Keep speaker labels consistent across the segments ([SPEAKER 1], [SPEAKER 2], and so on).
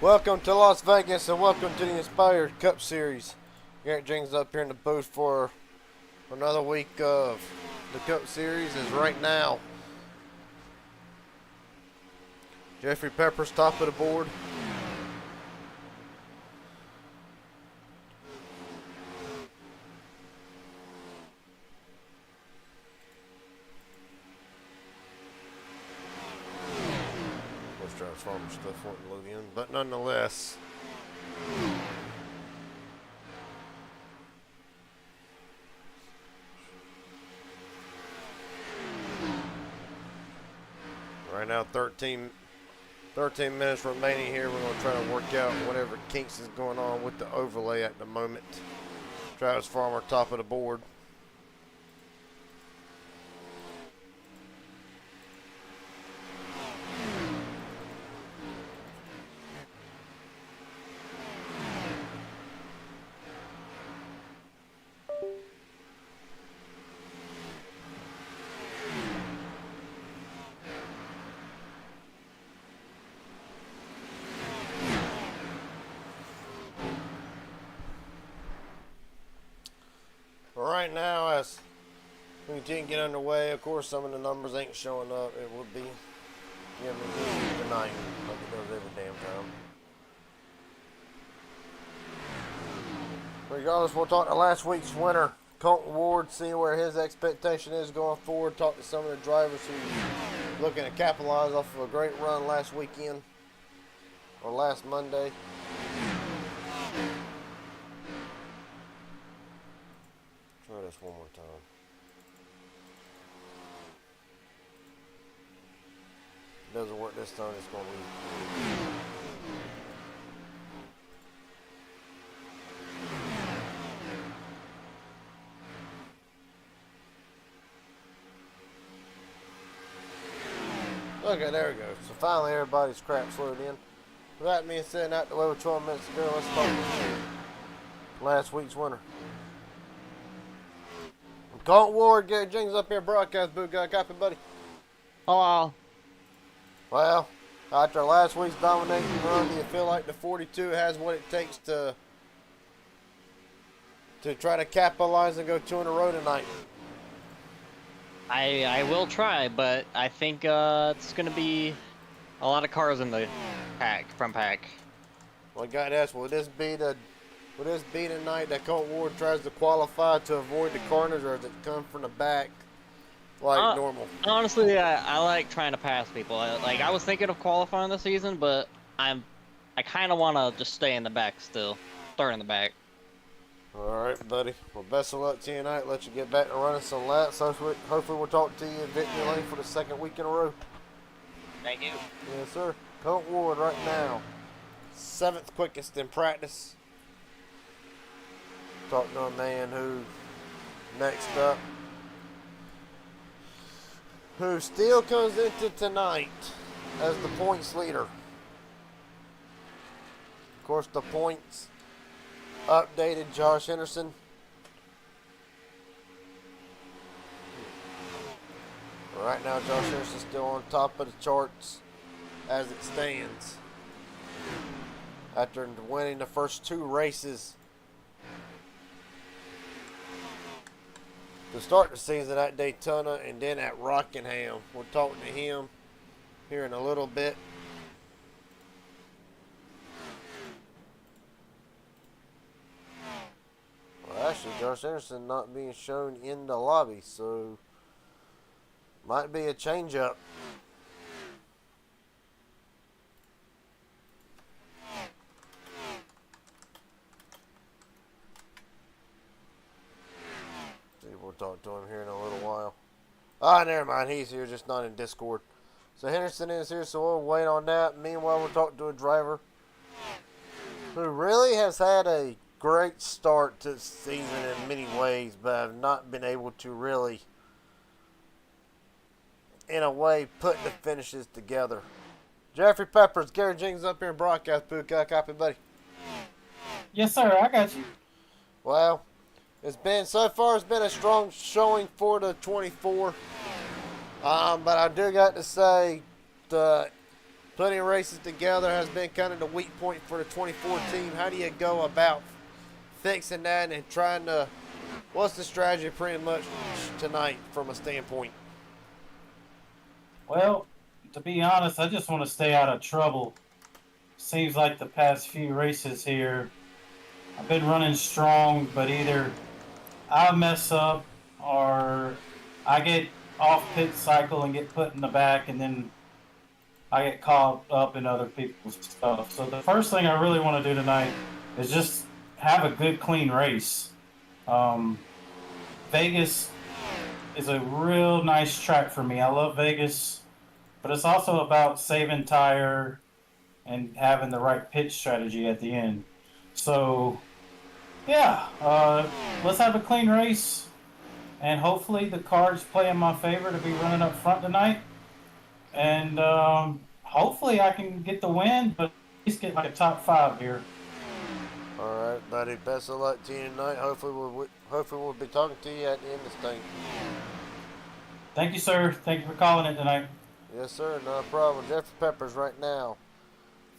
[SPEAKER 1] Welcome to Las Vegas and welcome to the Inspired Cup Series. Garrett Jenkins up here in the booth for another week of the Cup Series. Is right now Jeffrey Peppers top of the board. Most Transformer stuff won't load in, but nonetheless. Right now, 13 minutes remaining here. We're going to try to work out whatever kinks is going on with the overlay at the moment. Travis Farmer, top of the board. Right now, as we continue to get underway, of course, some of the numbers ain't showing up. It would be tonight, like it does every damn time. Regardless, we'll talk to last week's winner, Colton Ward, see where his expectation is going forward. Talk to some of the drivers who looking to capitalize off of a great run last weekend or last Monday. Try this one more time. If it doesn't work this time, it's going to leave. Okay, there we go. So finally everybody's crap's loaded in. With that being said, out the way with 12 minutes to go, let's talk last week's winner. Colton Ward, Gary Jenkins up here, broadcast booth guy. Copy, buddy.
[SPEAKER 2] Hello.
[SPEAKER 1] Well, after last week's dominating run, do you feel like the 42 has what it takes to try to capitalize and go two in a row tonight?
[SPEAKER 2] I will try, but I think it's gonna be a lot of cars in the front pack.
[SPEAKER 1] Well, I got to ask, will this be the night that Colton Ward tries to qualify to avoid the corners, or does it come from the back like normal?
[SPEAKER 2] Honestly, I like trying to pass people. I was thinking of qualifying this season, but I kind of want to just stay in the back still, start in the back.
[SPEAKER 1] All right, buddy. Well, best of luck to you tonight. Let you get back to running some laps. Hopefully we'll talk to you in Victory Lane for the second week in a row.
[SPEAKER 2] Thank you.
[SPEAKER 1] Yes, sir. Colton Ward right now, 7th quickest in practice. Talking to a man who, next up, who still comes into tonight as the points leader. Of course, the points updated Josh Henderson. Right now, Josh Henderson's still on top of the charts as it stands. After winning the first 2 races to start the season at Daytona and then at Rockingham. We're talking to him here in a little bit. Well, actually, Josh Anderson not being shown in the lobby, so might be a change-up. We'll talk to him here in a little while. Ah, never mind. He's here, just not in Discord. So Henderson is here, so we'll wait on that. Meanwhile, we'll talk to a driver who really has had a great start to the season in many ways, but have not been able to really, in a way, put the finishes together. Jeffrey Peppers, Gary Jenkins up here in broadcast booth. Copy, buddy.
[SPEAKER 3] Yes, sir. I got you.
[SPEAKER 1] Well, it's been a strong showing for the 24. But I do got to say the putting races together has been kind of the weak point for the 24 team. How do you go about fixing that and trying to, what's the strategy pretty much tonight from a standpoint?
[SPEAKER 3] Well, to be honest, I just want to stay out of trouble. Seems like the past few races here, I've been running strong, but either I mess up or I get off pit cycle and get put in the back, and then I get caught up in other people's stuff. So the first thing I really want to do tonight is just have a good, clean race. Vegas is a real nice track for me. I love Vegas, but it's also about saving tire and having the right pitch strategy at the end. So, yeah, let's have a clean race, and hopefully the cards play in my favor to be running up front tonight. And hopefully I can get the win, but at least get like a top 5 here.
[SPEAKER 1] All right, buddy. Best of luck to you tonight. Hopefully we'll be talking to you at the end of this thing.
[SPEAKER 3] Thank you, sir. Thank you for calling it tonight.
[SPEAKER 1] Yes, sir. No problem. Jeffrey Peppers right now,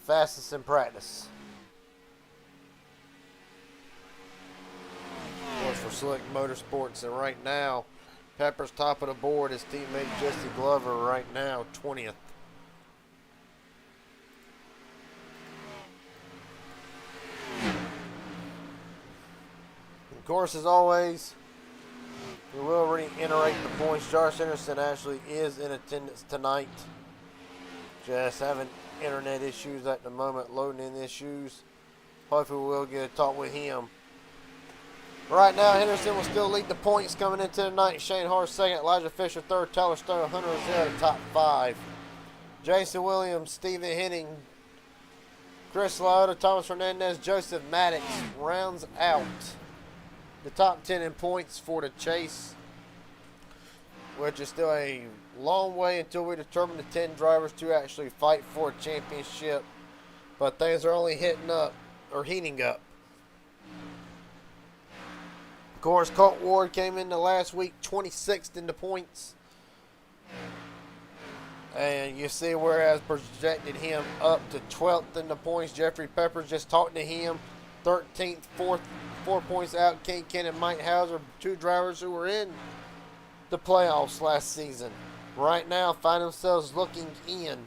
[SPEAKER 1] fastest in practice. Of course, for Slick Motorsports, and right now, Peppers top of the board. His teammate Jesse Glover right now 20th. Of course, as always, we will reiterate the points. Josh Henderson actually is in attendance tonight. Just having internet issues at the moment, loading in issues. Hopefully we'll get a talk with him. Right now, Henderson will still lead the points coming into the night. Shane Hart second, Elijah Fisher third, Tyler Stone, Hunter Rosero top 5. Jason Williams, Stephen Henning, Chris Lauda, Thomas Hernandez, Joseph Maddox rounds out the top 10 in points for the chase, which is still a long way until we determine the 10 drivers to actually fight for a championship. But things are only heating up. Of course, Colt Ward came in the last week 26th in the points. And you see where has projected him up to 12th in the points. Jeffrey Peppers just talking to him. 13th, 4 points out. King Ken and Mike Hauser, 2 drivers who were in the playoffs last season. Right now find themselves looking in.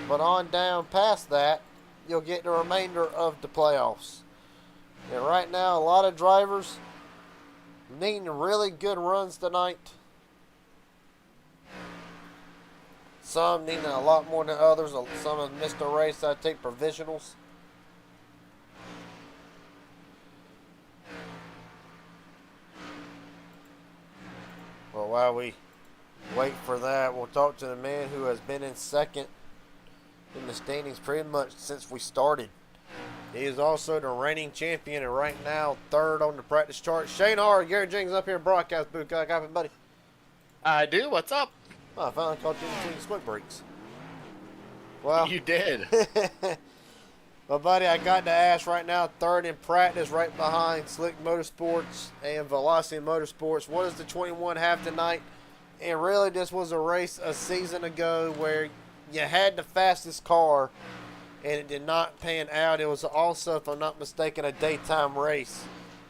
[SPEAKER 1] But on down past that, you'll get the remainder of the playoffs. And right now, a lot of drivers needing really good runs tonight. Some needing a lot more than others. Some have missed a race. I take provisionals. Well, while we wait for that, we'll talk to the man who has been in second in the standings pretty much since we started. He is also the reigning champion and right now third on the practice chart. Shane Hart, Gary Jenkins up here in broadcast booth. Got it, buddy?
[SPEAKER 4] I do. What's up?
[SPEAKER 1] Oh, I finally caught you in between smoke breaks. Well,
[SPEAKER 4] You did.
[SPEAKER 1] well, buddy, I got to ask right now, third in practice, right behind Slick Motorsports and Velocity Motorsports. What does the 21 have tonight? And really, this was a race a season ago where you had the fastest car, and it did not pan out. It was also, if I'm not mistaken, a daytime race.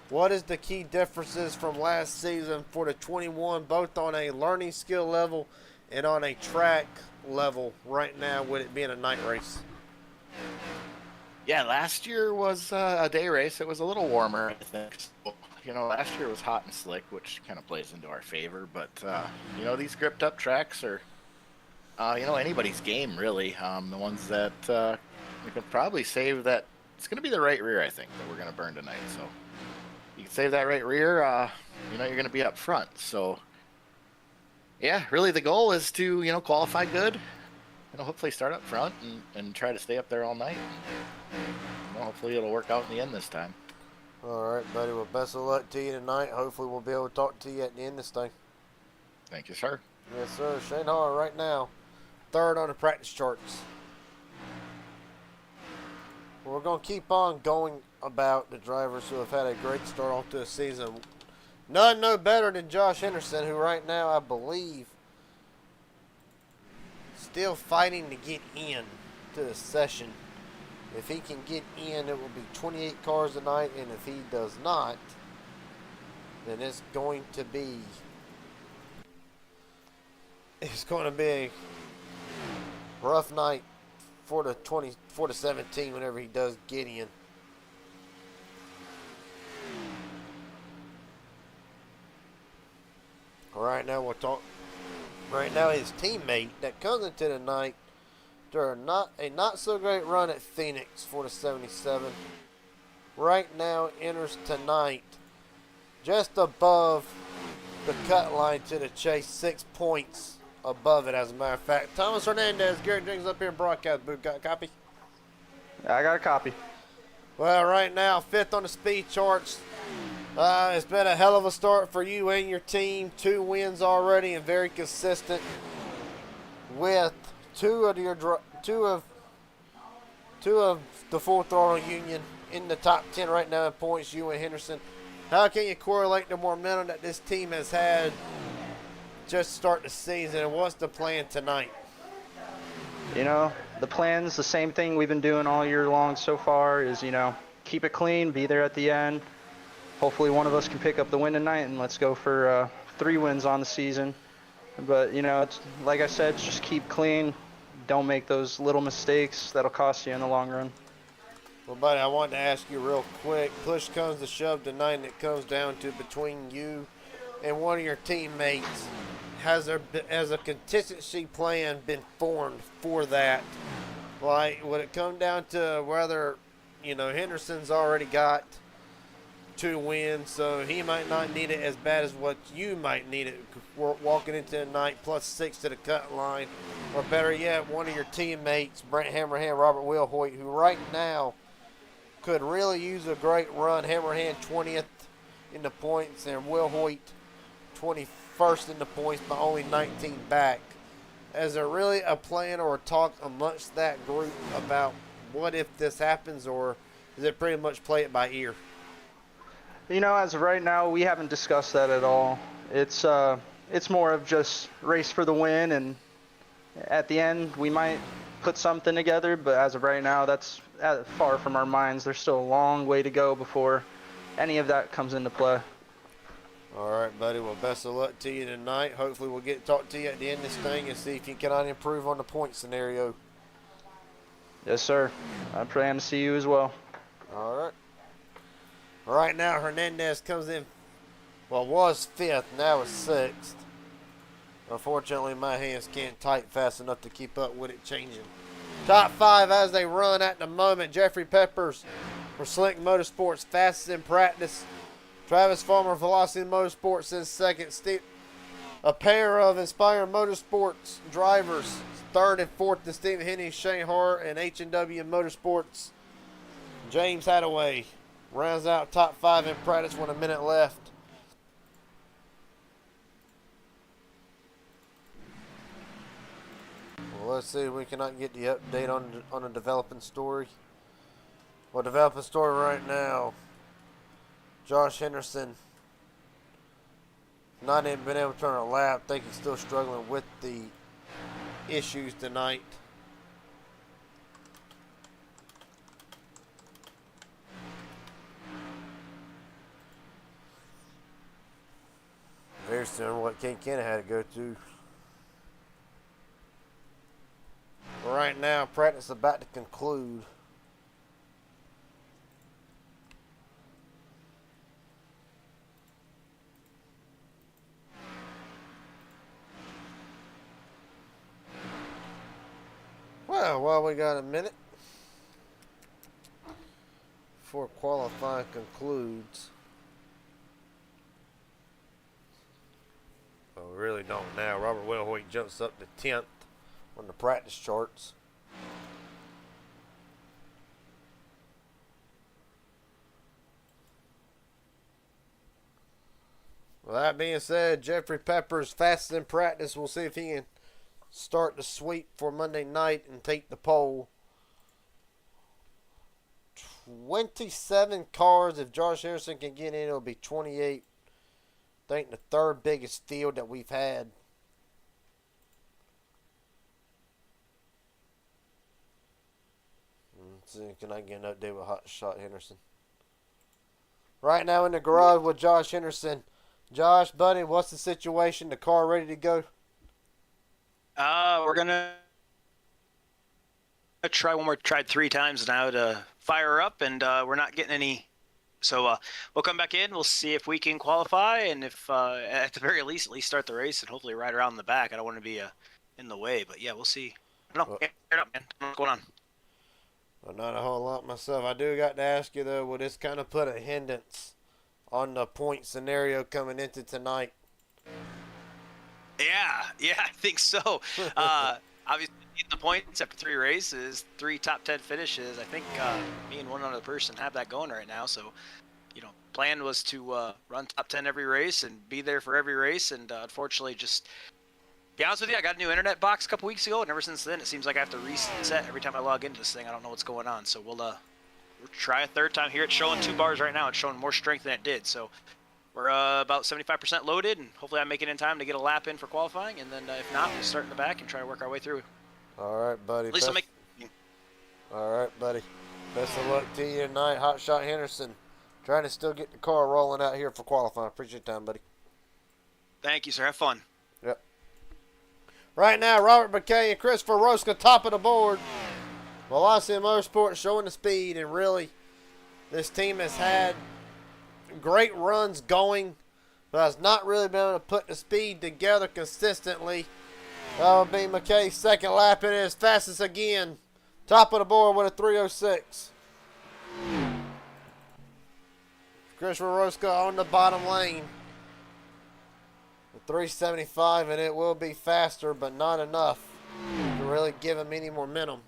[SPEAKER 1] What is the key differences from last season for the 21, both on a learning skill level and on a track level right now, with it being a night race?
[SPEAKER 4] Yeah, last year was a day race. It was a little warmer, I think. So, last year was hot and slick, which kind of plays into our favor. But, these gripped up tracks are, anybody's game, really. The ones that we could probably save that. It's going to be the right rear, I think, that we're going to burn tonight. So you can save that right rear, you're going to be up front. So, yeah, really the goal is to, qualify good. Hopefully start up front and try to stay up there all night. Hopefully it'll work out in the end this time.
[SPEAKER 1] All right, buddy. Well, best of luck to you tonight. Hopefully we'll be able to talk to you at the end of this thing.
[SPEAKER 4] Thank you, sir.
[SPEAKER 1] Yes, sir. Shane Hart right now, third on the practice charts. We're going to keep on going about the drivers who have had a great start off to the season. None no better than Josh Henderson, who right now, I believe, still fighting to get in to the session. If he can get in, it will be 28 cars tonight, and if he does not, then it's going to be a rough night for the 17 whenever he does get in. Right now his teammate that comes into the night after a not so great run at Phoenix for the 77. Right now enters tonight just above the cut line to the chase, 6 points above it, as a matter of fact. Thomas Hernandez, Garrett Jenkins up here in broadcast booth. Got a copy?
[SPEAKER 5] I got a copy.
[SPEAKER 1] Well, right now, 5th on the speed charts. It's been a hell of a start for you and your team. 2 wins already and very consistent with two of the Full Throttle Union in the top 10 right now in points, you and Henderson. How can you correlate the momentum that this team has had just to start the season, and what's the plan tonight?
[SPEAKER 5] You know, the plan's the same thing we've been doing all year long so far is, you know, keep it clean, be there at the end. Hopefully one of us can pick up the win tonight, and let's go for 3 wins on the season. But, you know, it's, like I said, just keep clean. Don't make those little mistakes that'll cost you in the long run.
[SPEAKER 1] Well, buddy, I wanted to ask you real quick. Push comes to shove tonight, and it comes down to between you and one of your teammates. Has a contingency plan been formed for that? Like, would it come down to whether, you know, Henderson's already got 2 wins, so he might not need it as bad as what you might need it walking into the night, plus 6 to the cut line, or better yet, one of your teammates, Brent Hammerhand, Robert Wilhoit, who right now could really use a great run. Hammerhand 20th in the points, and Wilhoit 21st in the points, but only 19 back. Is there really a plan or a talk amongst that group about what if this happens, or is it pretty much play it by ear?
[SPEAKER 5] You know, as of right now, we haven't discussed that at all. It's more of just race for the win, and at the end, we might put something together, but as of right now, that's far from our minds. There's still a long way to go before any of that comes into play.
[SPEAKER 1] All right, buddy. Well, best of luck to you tonight. Hopefully we'll get to talk to you at the end of this thing and see if you cannot improve on the point scenario.
[SPEAKER 5] Yes, sir. I plan to see you as well.
[SPEAKER 1] All right. Right now, Hernandez comes in, well, was 5th, now is 6th. Unfortunately, my hands can't type fast enough to keep up with it changing. Top 5 as they run at the moment. Jeffrey Peppers for Slick Motorsports, fastest in practice. Travis Farmer, Velocity Motorsports in 2nd. A pair of Inspire Motorsports drivers, 3rd and 4th to Stephen Henney, Shane Hart, and H&W Motorsports. James Hadaway rounds out top 5 in practice with a minute left. Well, let's see if we cannot get the update on the developing story. Well, developing story right now. Josh Henderson not even been able to turn a lap. I think he's still struggling with the issues tonight. Very soon what Ken Kenna had to go to. Right now, practice about to conclude. Well, while we got a minute before qualifying concludes. Well, we really don't now. Robert Wilhoit jumps up to 10th on the practice charts. Well, that being said, Jeffrey Peppers fastest in practice. We'll see if he can start the sweep for Monday night and take the pole. 27 cars. If Josh Harrison can get in, it'll be 28. I think the 3rd biggest field that we've had. Let's see, can I get an update with Hot Shot Henderson? Right now in the garage with Josh Henderson. Josh, buddy, what's the situation? The car ready to go?
[SPEAKER 6] We're gonna try one more. Tried 3 times now to fire her up, and we're not getting any. So we'll come back in. We'll see if we can qualify, and if at the very least, at least start the race and hopefully ride around in the back. I don't want to be in the way, but yeah, we'll see. I don't know. Get it up, man. What's going on?
[SPEAKER 1] Well, not a whole lot myself. I do got to ask you though, will this kind of put a hindrance on the point scenario coming into tonight?
[SPEAKER 6] Yeah, I think so. Obviously, getting the points after 3 races, 3 top 10 finishes. I think me and one other person have that going right now. So, plan was to run top 10 every race and be there for every race. And unfortunately, just be honest with you, I got a new internet box a couple weeks ago, and ever since then, it seems like I have to reset every time I log into this thing. I don't know what's going on. So we'll try a 3rd time here. It's showing 2 bars right now. It's showing more strength than it did. So we're about 75% loaded, and hopefully I make it in time to get a lap in for qualifying. And then if not, we'll start in the back and try to work our way through.
[SPEAKER 1] All right, buddy.
[SPEAKER 6] At least I'll make.
[SPEAKER 1] All right, buddy. Best of luck to you tonight, Hot Shot Henderson. Trying to still get the car rolling out here for qualifying. Appreciate your time, buddy.
[SPEAKER 6] Thank you, sir. Have fun.
[SPEAKER 1] Yep. Right now, Robert McKay and Christopher Rosca top of the board. Velocity Motorsports showing the speed, and really, this team has had great runs going, but has not really been able to put the speed together consistently. That will be McKay's 2nd lap, and it is fastest again. Top of the board with a 3:06. Christopher Rosca on the bottom lane. A 3:75, and it will be faster, but not enough to really give him any momentum.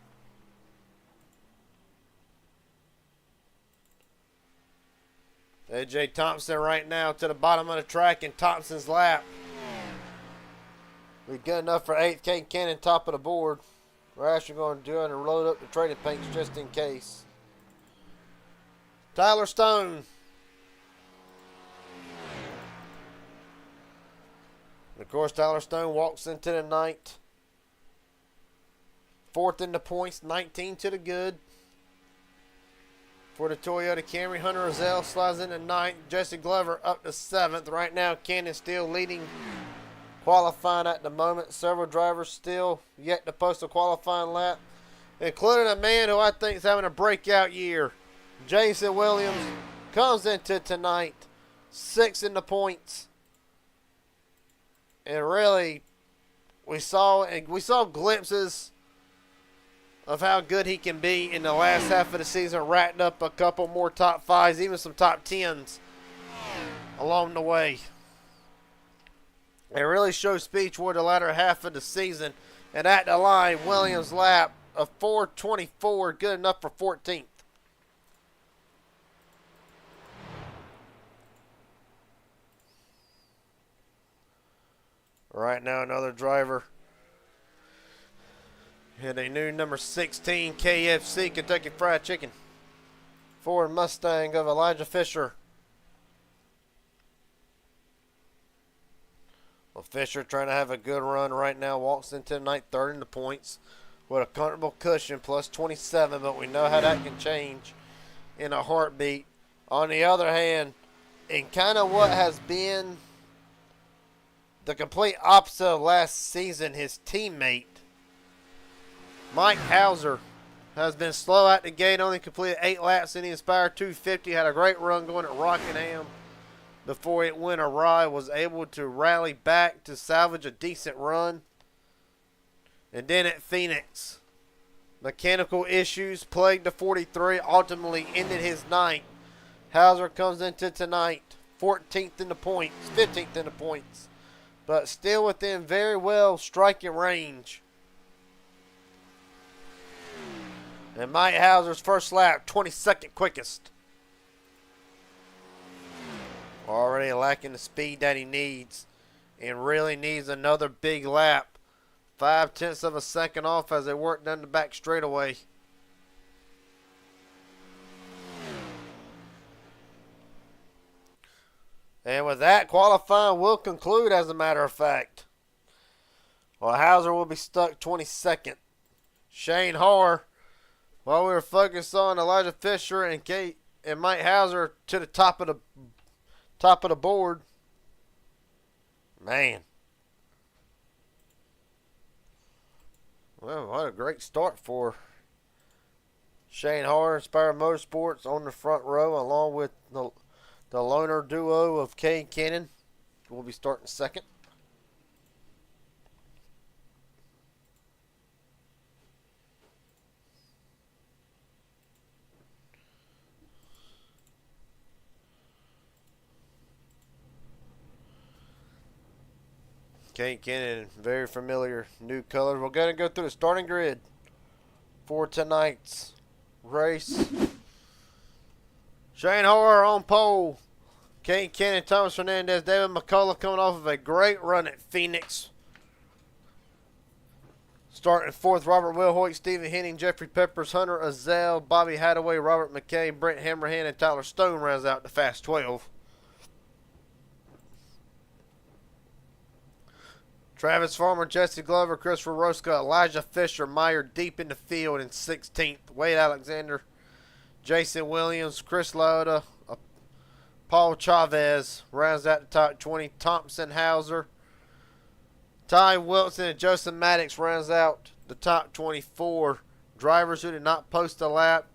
[SPEAKER 1] AJ Thompson right now to the bottom of the track in Thompson's lap. Be good enough for 8th. Kate Cannon top of the board. We're actually going to do it and load up the trading paints just in case. Tyler Stone. And of course, Tyler Stone walks into the night. 4th in the points, 19 to the good. For the Toyota Camry, Hunter Rozelle slides into 9th. Jesse Glover up to 7th. Right now, Cannon still leading qualifying at the moment. Several drivers still yet to post a qualifying lap, including a man who I think is having a breakout year. Jason Williams comes into tonight, 6th in the points. And really, we saw glimpses of how good he can be in the last half of the season, ratting up a couple more top 5s, even some top 10s along the way. It really shows speed toward the latter half of the season. And at the line, Williams' lap of 4:24, good enough for 14th. Right now, another driver in a new number 16 KFC Kentucky Fried Chicken Ford Mustang of Elijah Fisher. Well, Fisher trying to have a good run right now. Walks into the night, 3rd in the points with a comfortable cushion, plus 27, but we know how that can change in a heartbeat. On the other hand, in kind of what has been the complete opposite of last season, his teammate, Mike Hauser, has been slow out the gate, only completed 8 laps in the Inspire 250, had a great run going at Rockingham before it went awry, was able to rally back to salvage a decent run. And then at Phoenix, mechanical issues plagued the 43, ultimately ended his night. Hauser comes into tonight, 14th in the points, 15th in the points, but still within very well striking range. And Mike Hauser's first lap, 22nd quickest. Already lacking the speed that he needs, and really needs another big lap. 0.5 of a second off as they work down the back straightaway. And with that, qualifying will conclude, as a matter of fact. Well, Hauser will be stuck 22nd. Shane Harr While we were focused on Elijah Fisher and Mike Hauser to the top of the board. Man. Well, what a great start for Shane Harder, Inspired Motorsports on the front row, along with the loner duo of Cade Cannon. We'll be starting second. Cade Cannon, very familiar new colors. We're going to go through the starting grid for tonight's race. Shane Harder on pole. Cade Cannon, Thomas Fernandez, David McCullough coming off of a great run at Phoenix. Starting fourth, Robert Wilhoit, Stephen Henning, Jeffrey Peppers, Hunter Azell, Bobby Hadaway, Robert McKay, Brent Hammerhand, and Tyler Stone rounds out the Fast 12. Travis Farmer, Jesse Glover, Christopher Rosca, Elijah Fisher, Meyer deep in the field in 16th. Wade Alexander, Jason Williams, Chris Lauda, Paul Chavez rounds out the top 20. Thompson Hauser, Ty Wilson, and Joseph Maddox rounds out the top 24. Drivers who did not post a lap.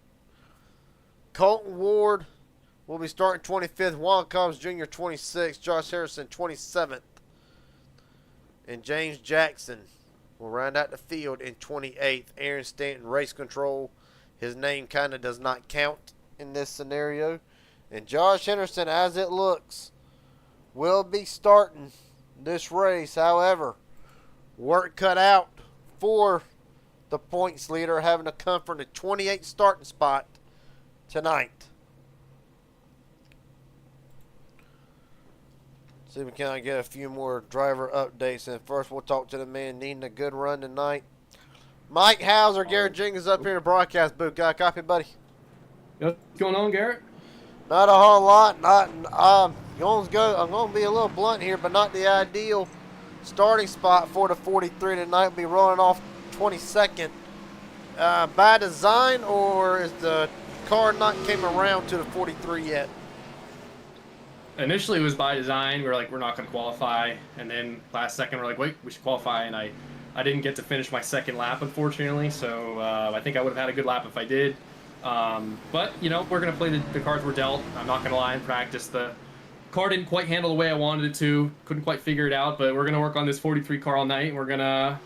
[SPEAKER 1] Colton Ward will be starting 25th. Juan Cobbs Jr. 26th. Josh Harrison 27th. And James Jackson will round out the field in 28th. Aaron Stanton, race control. His name kind of does not count in this scenario. And Josh Henderson, as it looks, will be starting this race. However, work cut out for the points leader, having to come from the 28th starting spot tonight. See if we can get a few more driver updates. And first, we'll talk to the man needing a good run tonight. Mike Hauser, Garrett Jenkins up here in the broadcast booth. Got a copy, buddy?
[SPEAKER 7] What's going on, Garrett?
[SPEAKER 1] Not a whole lot. I'm going to be a little blunt here, but not the ideal starting spot for the 43 tonight. We'll be rolling off 22nd. By design, or is the car not came around to the 43 yet?
[SPEAKER 7] Initially, it was by design. We were like, we're not going to qualify. And then last second, we're like, wait, we should qualify. And I didn't get to finish my second lap, unfortunately. So I think I would have had a good lap if I did. But, you know, we're going to play the cards we're dealt. I'm not going to lie, in practice, the car didn't quite handle the way I wanted it to. Couldn't quite figure it out. But we're going to work on this 43 car all night. We're going to...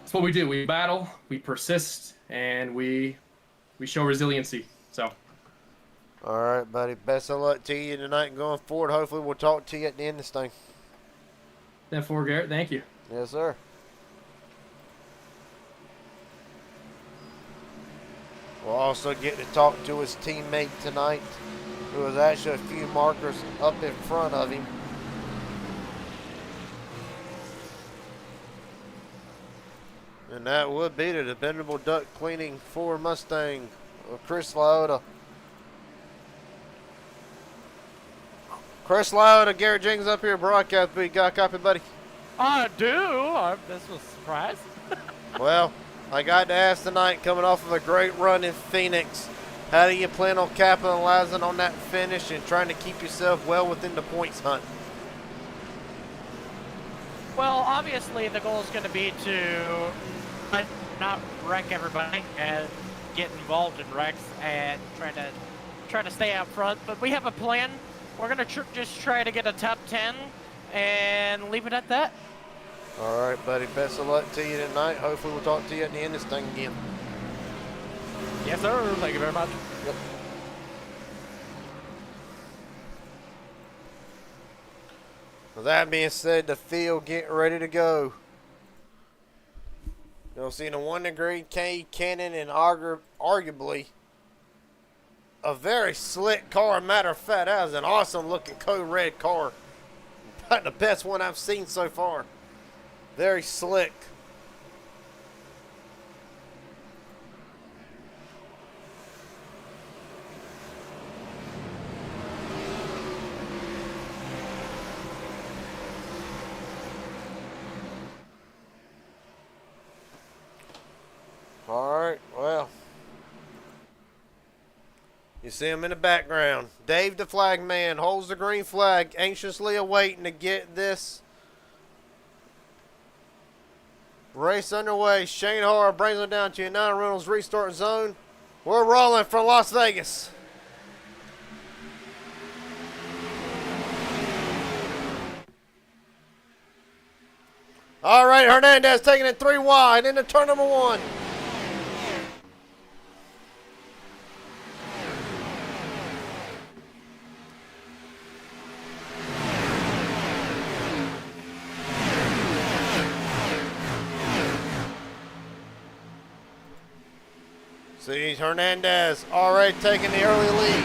[SPEAKER 7] That's what we do. We battle, we persist, and we show resiliency. So...
[SPEAKER 1] All right, buddy. Best of luck to you tonight and going forward. Hopefully, we'll talk to you at the end of this thing.
[SPEAKER 7] 10-4, Garrett. Thank you.
[SPEAKER 1] Yes, sir. We'll also get to talk to his teammate tonight, who was actually a few markers up in front of him. And that would be the dependable duct cleaning Ford Mustang of Chris Lauda. Chris Lauda, Garrett Jenkins up here, broadcast booth. Got a copy, buddy?
[SPEAKER 8] I do. This was a surprise.
[SPEAKER 1] Well, I got to ask tonight, coming off of a great run in Phoenix, how do you plan on capitalizing on that finish and trying to keep yourself well within the points hunt?
[SPEAKER 8] Well, obviously the goal is going to be to not wreck everybody and get involved in wrecks and try to stay out front. But we have a plan. We're going to just try to get a top 10 and leave it at that.
[SPEAKER 1] All right, buddy. Best of luck to you tonight. Hopefully we'll talk to you at the end of this thing again.
[SPEAKER 8] Yes, sir. Thank you very much.
[SPEAKER 1] Yep. With that being said, the field getting ready to go. You'll see the 1 degree Cade Cannon and arguably a very slick car. Matter of fact, that was an awesome looking code red car. About the best one I've seen so far. Very slick. All right, well, You see him in the background. Dave the flag man holds the green flag, anxiously awaiting to get this race underway. Shane Harr brings it down to United Rentals restart zone. We're rolling from Las Vegas. All right, Hernandez taking it 3 wide into turn number 1. See, Hernandez already taking the early lead.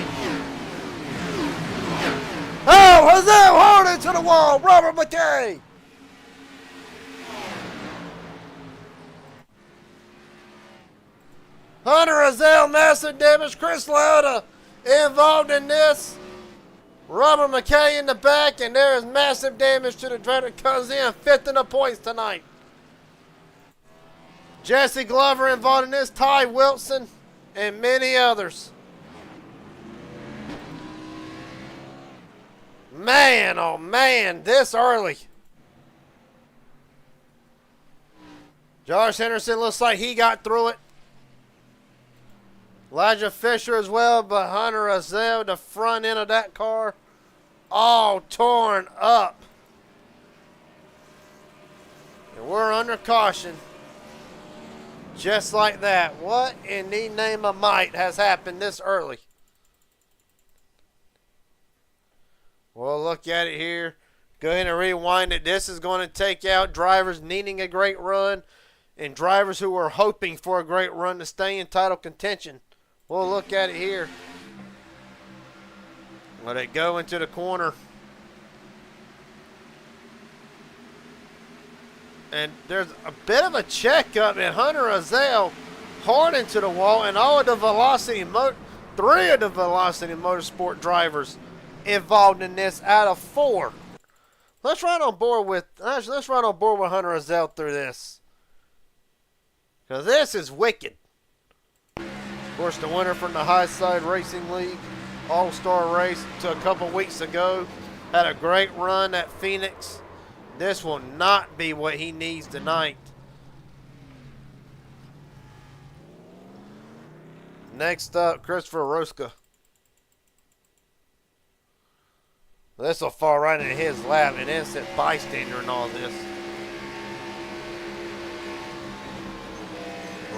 [SPEAKER 1] Oh, Jose hard into the wall. Robert McKay. Hunter Azell, massive damage. Chris Lauda involved in this. Robert McKay in the back, and there is massive damage to the driver that comes in 5th in the points tonight. Jesse Glover involved in this, Ty Wilson, and many others. Man, oh man, this early. Josh Henderson looks like he got through it. Elijah Fisher as well, but Hunter Azell, the front end of that car, all torn up. And we're under caution. Just like that. What in the name of might has happened this early? Well, look at it here. Go ahead and rewind it. This is going to take out drivers needing a great run and drivers who are hoping for a great run to stay in title contention. Well, look at it here. Let it go into the corner. And there's a bit of a checkup, and Hunter Azell hard into the wall, and all of the Velocity, 3 of the Velocity Motorsport drivers involved in this out of 4. Let's ride on board with Hunter Azell through this, because this is wicked. Of course, the winner from the High Side Racing League All-Star race to a couple weeks ago had a great run at Phoenix. This will not be what he needs tonight. Next up, Christopher Rosca. This will fall right in his lap, an innocent bystander in all this.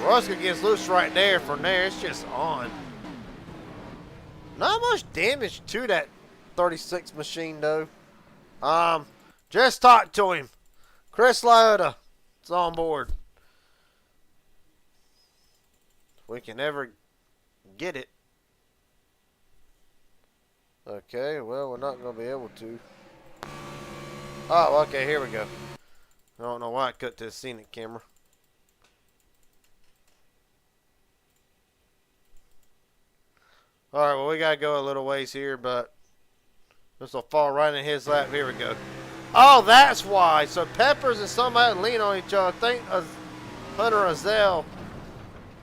[SPEAKER 1] Rosca gets loose right there. From there, it's just on. Not much damage to that 36 machine, though. Just talk to him. Chris Lauda is on board. If we can ever get it. Okay, well, we're not going to be able to. Oh, okay, here we go. I don't know why I cut to the scenic camera. Alright, well, we got to go a little ways here, but this will fall right in his lap. Here we go. Oh, that's why. So Peppers and somebody lean on each other. I think Hunter Azell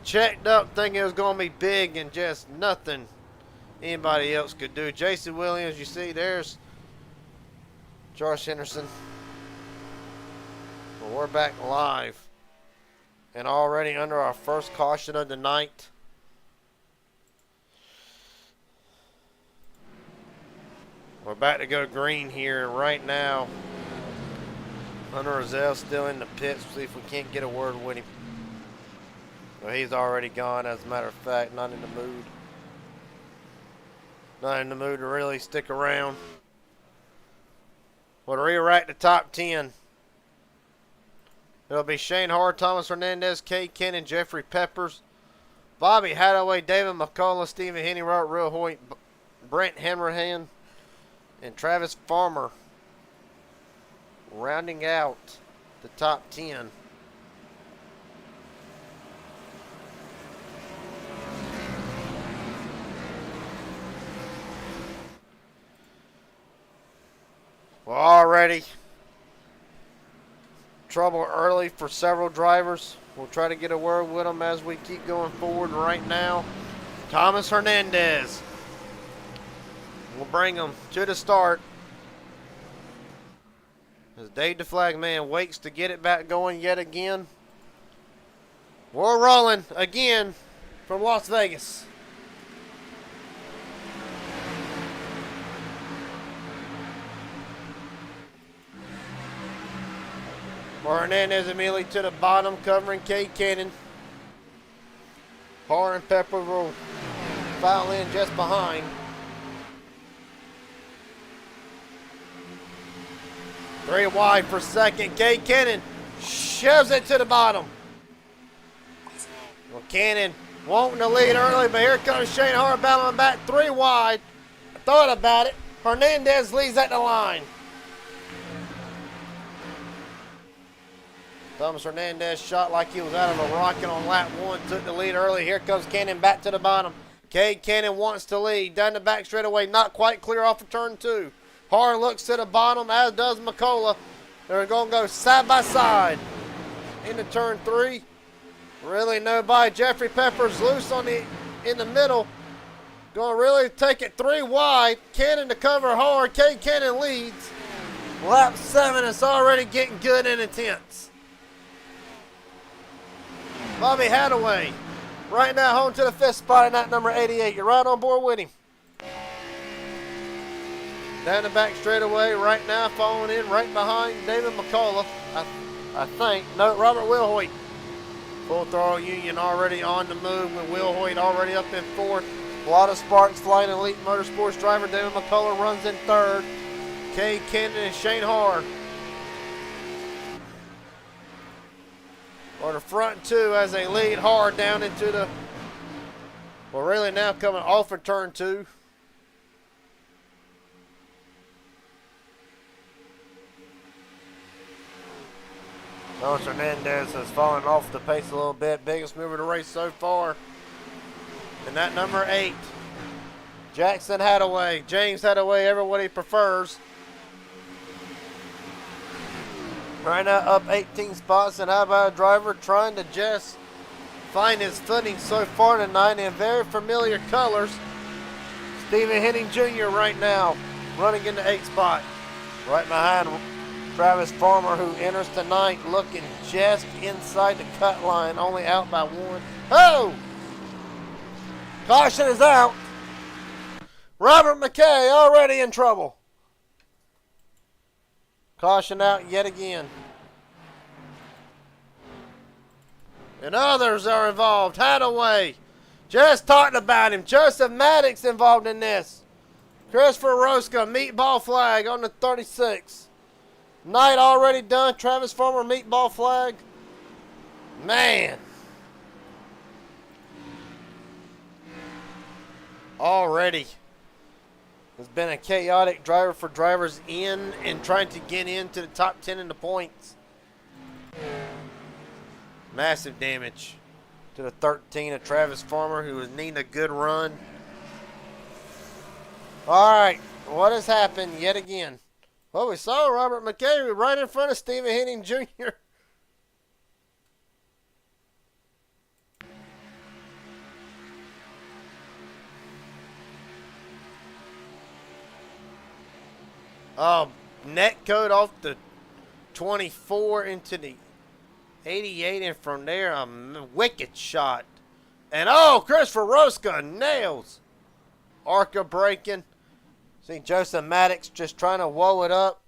[SPEAKER 1] checked up thinking it was going to be big and just nothing anybody else could do. Jason Williams, you see, there's Josh Henderson. Well, we're back live and already under our first caution of the night. We're about to go green here right now. Hunter Azell still in the pits. See if we can't get a word with him. Well, he's already gone, as a matter of fact. Not in the mood. Not in the mood to really stick around. We'll rewrite the top 10. It'll be Shane Hard, Thomas Hernandez, Kay Kennan, Jeffrey Peppers, Bobby Hadaway, David McCullough, Stephen Henry, Robert Real Hoyt, Brent Hammerhand, and Travis Farmer rounding out the top 10. Well, already trouble early for several drivers. We'll try to get a word with them as we keep going forward right now. Thomas Hernandez will bring them to the start as Dave the Flagman waits to get it back going yet again. We're rolling again from Las Vegas. Hernandez immediately to the bottom, covering Cade Cannon. Har and Pepper will file in just behind. Three wide for second. Cade Cannon shoves it to the bottom. Well, Cannon wanting to lead early, but here comes Shane Har battling back three wide. I thought about it. Hernandez leads at the line. Thomas Hernandez shot like he was out of a rocket on lap one. Took the lead early. Here comes Cannon back to the bottom. Cade Cannon wants to lead. Down the back straightaway. Not quite clear off of turn two. Har looks to the bottom, as does McCullough. They're going to go side by side into turn three. Really nobody. Jeffrey Pepper's loose in the middle. Going to really take it three wide. Cannon to cover Har. Cade Cannon leads. Lap 7 is already getting good and intense. Bobby Hadaway right now home to the fifth spot in that number 88. You're right on board with him. Down the back straightaway right now, following in right behind David McCullough, I think. No, Robert Wilhoit. Full Throttle Union already on the move with Wilhoit already up in fourth. A lot of sparks flying. Elite Motorsports driver David McCullough runs in third. Cade Cannon and Shane Har or the front two as they lead hard down into the, well, really now coming off of turn two. Thomas Hernandez has fallen off the pace a little bit. Biggest mover of the race so far. And that number 8, Jackson Hadaway, James Hadaway, everybody prefers. Right now up 18 spots, and how about a driver trying to just find his footing so far tonight in very familiar colors. Stephen Henning Jr. right now running in the 8th spot. Right behind Travis Farmer, who enters tonight looking just inside the cut line, only out by 1. Oh! Caution is out. Robert McKay already in trouble. Caution out yet again. And others are involved. Hadaway. Just talking about him. Joseph Maddox involved in this. Christopher Rosca, meatball flag on the 36. Knight already done. Travis Farmer, meatball flag. Man. Already. It's been a chaotic driver for drivers in and trying to get into the top 10 in the points. Massive damage to the 13 of Travis Farmer, who was needing a good run. All right, what has happened yet again? Well, we saw Robert McKay right in front of Stephen Henning Jr. Net code off the 24 into the 88, and from there a wicked shot. And oh, Christopher Rosca nails. Arca breaking. See Joseph Maddox just trying to woe it up.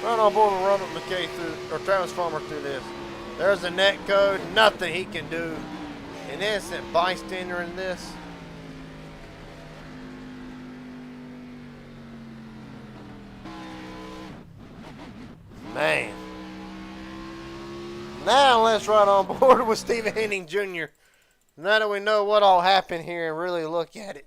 [SPEAKER 1] Right on board with Robert McKay through, or Travis Farmer through this. There's a net code. Nothing he can do. An innocent bystander in this. Man. Now let's ride on board with Stephen Henning Jr. Now that we know what all happened here and really look at it.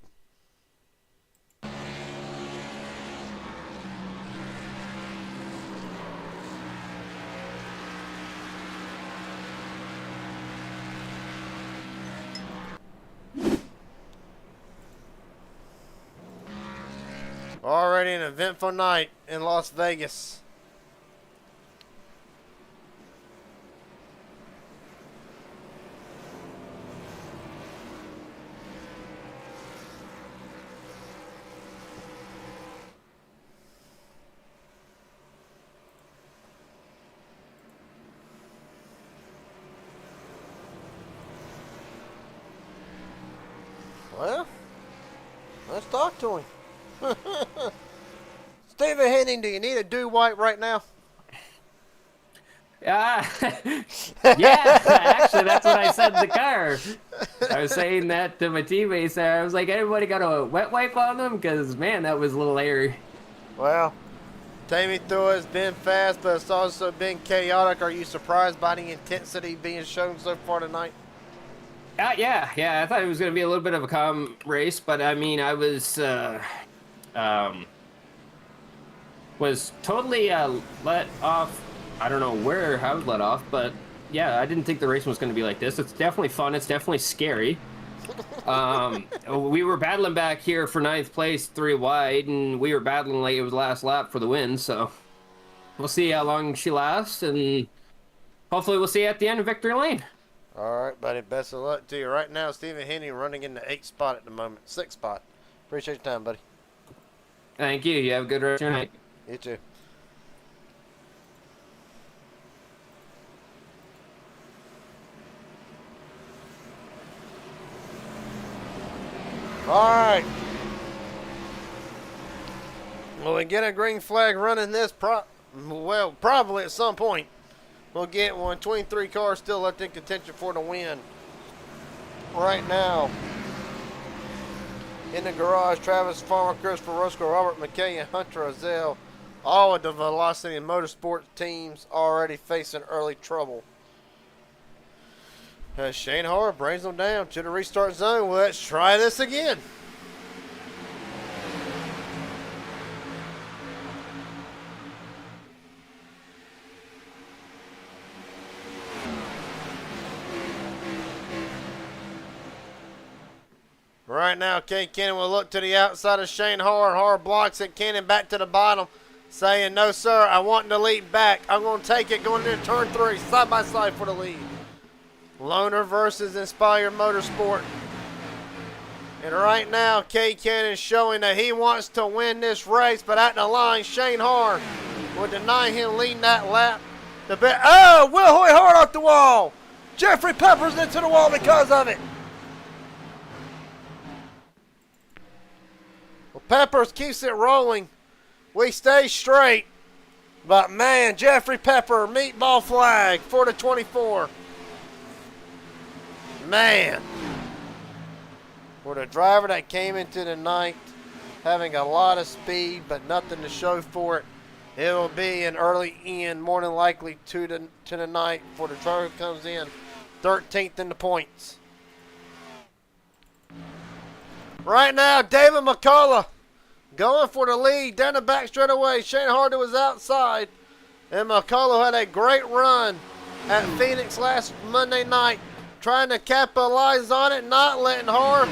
[SPEAKER 1] Already an eventful night in Las Vegas. Let's talk to him. Stephen Henning, do you need a do-wipe right now?
[SPEAKER 9] Yeah, actually, that's what I said in the car. I was saying that to my teammates there. I was like, everybody got a wet wipe on them? Because, man, that was a little airy.
[SPEAKER 1] Well, Tammy through has been fast, but it's also been chaotic. Are you surprised by the intensity being shown so far tonight?
[SPEAKER 9] Yeah. I thought it was going to be a little bit of a calm race, but, I mean, I was totally let off. I don't know where I was let off, but yeah, I didn't think the race was going to be like this. It's definitely fun. It's definitely scary. We were battling back here for 9th place, 3 wide, and we were battling like it was the last lap for the win. So we'll see how long she lasts, and hopefully we'll see you at the end of victory lane.
[SPEAKER 1] All right, buddy. Best of luck to you. Right now, Stephen Henning running in the 8th spot at the moment. 6th spot. Appreciate your time, buddy.
[SPEAKER 9] Thank you. You have a good rest of your night.
[SPEAKER 1] You too. All right. Well, we get a green flag running this, probably at some point. We'll get one. 23 cars still left in contention for the win. Right now, in the garage, Travis Farmer, Christopher Roscoe, Robert McKay, and Hunter Azell, all of the Velocity and Motorsports teams already facing early trouble. As Shane Hart brings them down to the restart zone. Let's try this again. Right now, Kate Cannon will look to the outside of Shane Hart. Hart blocks it. Cannon back to the bottom, saying, "No, sir, I want the lead back. I'm going to take it going into turn 3, side by side for the lead." Loner versus Inspire Motorsport. And right now, Kate Cannon showing that he wants to win this race, but at the line, Shane Hart will deny him leading that lap. Will Hoy Hart off the wall. Jeffrey Peppers into the wall because of it. Well, Peppers keeps it rolling. We stay straight. But man, Jeffrey Pepper, meatball flag for the 24. Man, for the driver that came into the night having a lot of speed but nothing to show for it, it will be an early end, more than likely to the night for the driver who comes in 13th in the points. Right now, David McCullough going for the lead down the back straightaway. Shane Harder was outside, and McCullough had a great run at Phoenix last Monday night, trying to capitalize on it, not letting Hart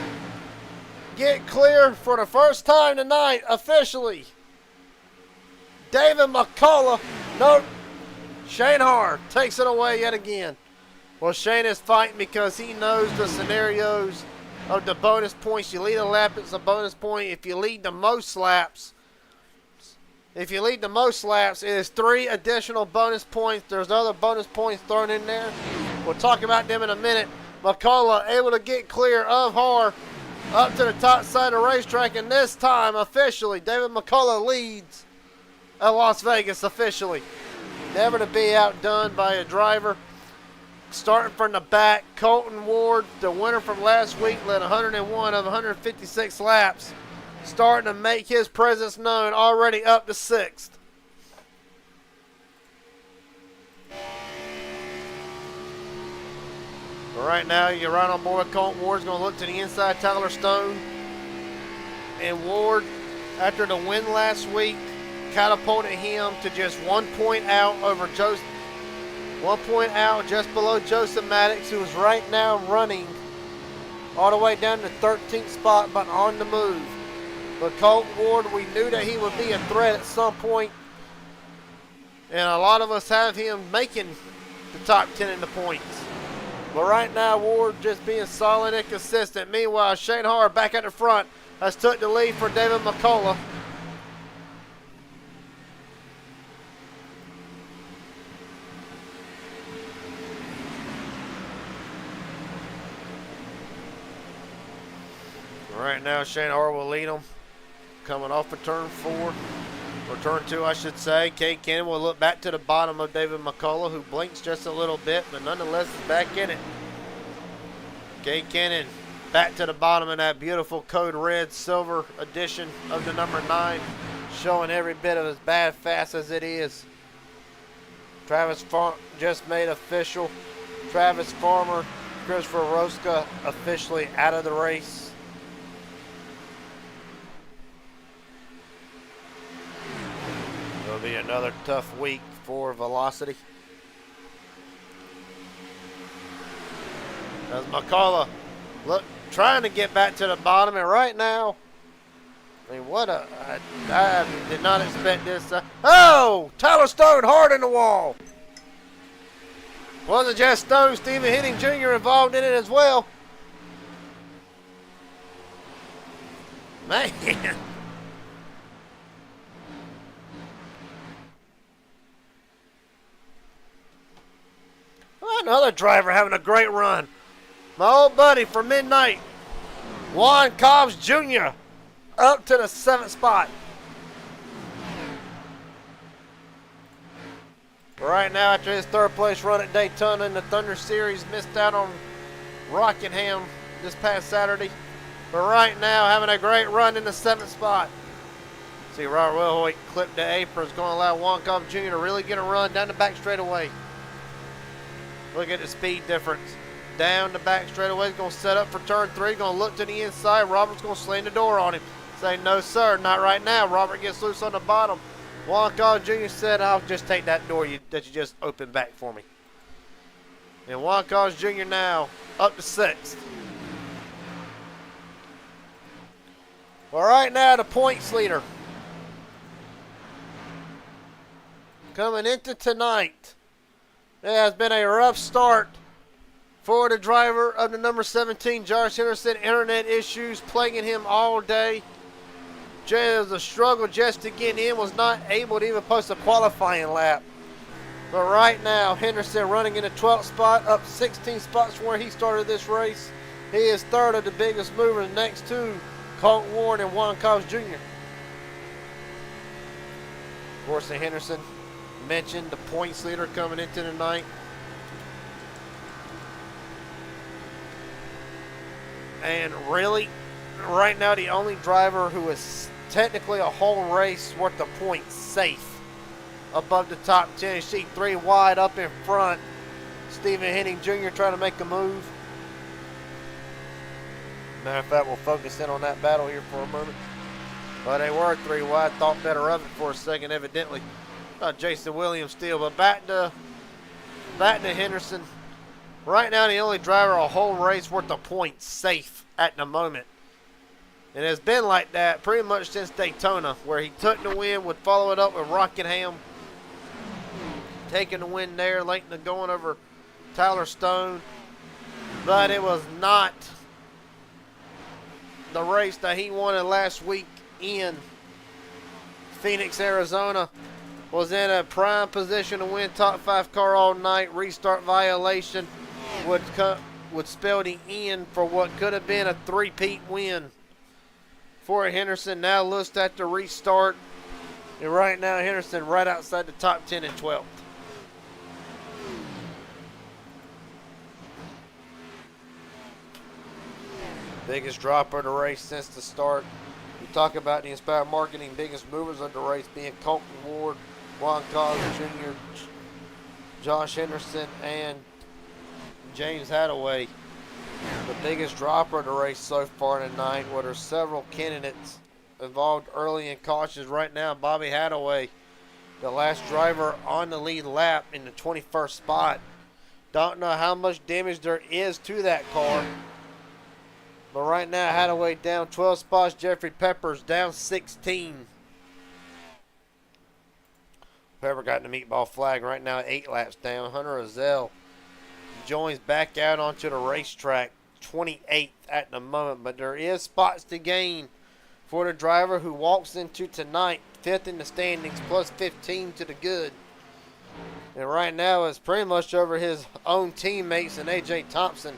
[SPEAKER 1] get clear for the first time tonight officially. David McCullough, nope, Shane Hart takes it away yet again. Well, Shane is fighting because he knows the scenarios of the bonus points. You lead a lap, it's a bonus point. If you lead the most laps, it is 3 additional bonus points. There's other bonus points thrown in there. We'll talk about them in a minute. McCullough able to get clear of Hart up to the top side of the racetrack, and this time officially David McCullough leads at Las Vegas officially. Never to be outdone by a driver. Starting from the back, Colton Ward, the winner from last week, led 101 of 156 laps, starting to make his presence known, already up to 6th. Right now, you're right on board with Colton Ward's going to look to the inside, Tyler Stone. And Ward, after the win last week, catapulted him to just 1 point out over Joseph. 1 point out just below Joseph Maddox, who is right now running all the way down to 13th spot, but on the move. But Colton Ward, we knew that he would be a threat at some point, and a lot of us have him making the top 10 in the points. But right now, Ward just being solid and consistent. Meanwhile, Shane Hart back at the front has took the lead for David McCullough. Right now, Shane Hart will lead them. Coming off of turn 4. Or turn 2, I should say. Cade Cannon will look back to the bottom of David McCullough, who blinks just a little bit, but nonetheless is back in it. Cade Cannon back to the bottom in that beautiful code red silver edition of the number 9, showing every bit of as bad fast as it is. Travis Farmer just made official. Travis Farmer, Christopher Rosca officially out of the race. It'll be another tough week for Velocity. As McCullough trying to get back to the bottom, and right now, I mean, I did not expect this. Oh, Tyler Stone hard in the wall. Wasn't just Stone, Stephen Henning Jr. involved in it as well. Man. Another driver having a great run. My old buddy from Midnight, Juan Cobbs Jr., up to the 7th spot. Right now, after his 3rd place run at Daytona in the Thunder Series, missed out on Rockingham this past Saturday. But right now, having a great run in the 7th spot. See, Robert Wilhoit clipped the apron. Is going to allow Juan Cobbs Jr. to really get a run down the back straightaway. Look at the speed difference. Down the back straightaway. He's going to set up for turn 3. Going to look to the inside. Robert's going to slam the door on him. Say, no, sir, not right now. Robert gets loose on the bottom. Juan Cobbs Jr. said, I'll just take that door that you just opened back for me. And Juan Cobbs Jr. now up to 6th. Well, right now, the points leader. Coming into tonight. It has been a rough start for the driver of the number 17, Josh Henderson. Internet issues plaguing him all day. It was a struggle just to get in. Was not able to even post a qualifying lap. But right now, Henderson running in the 12th spot, up 16 spots from where he started this race. He is 3rd of the biggest movers next to Colton Warren and Juan Cobbs Jr. Of course, the Henderson mentioned the points leader coming into the night. And really, right now, the only driver who is technically a whole race worth of points safe above the top 10. You see 3 wide up in front. Stephen Henning Jr. trying to make a move. Matter of fact, we'll focus in on that battle here for a moment. But they were 3 wide. Thought better of it for a second, evidently. Jason Williams still, but back to Henderson. Right now, the only driver a whole race worth of points safe at the moment. It has been like that pretty much since Daytona, where he took the win, would follow it up with Rockingham, taking the win there, late in the going over Tyler Stone. But it was not the race that he wanted last week in Phoenix, Arizona. Was in a prime position to win top 5 car all night. Restart violation would spell the end for what could have been a 3-peat win for Henderson. Now looks at the restart. And right now, Henderson right outside the top 10 and 12th. Biggest dropper of the race since the start. We talk about the Inspired Marketing biggest movers of the race being Colton Ward, Juan Cobbs Jr., Josh Henderson, and James Hadaway. The biggest dropper of the race so far tonight, where there's several candidates involved early in cautions. Right now, Bobby Hadaway, the last driver on the lead lap in the 21st spot. Don't know how much damage there is to that car. But right now, Hadaway down 12 spots. Jeffrey Peppers down 16. Pepper got the meatball flag right now, 8 laps down. Hunter Azell joins back out onto the racetrack, 28th at the moment. But there is spots to gain for the driver who walks into tonight, 5th in the standings, plus 15 to the good. And right now it's pretty much over his own teammates and A.J. Thompson,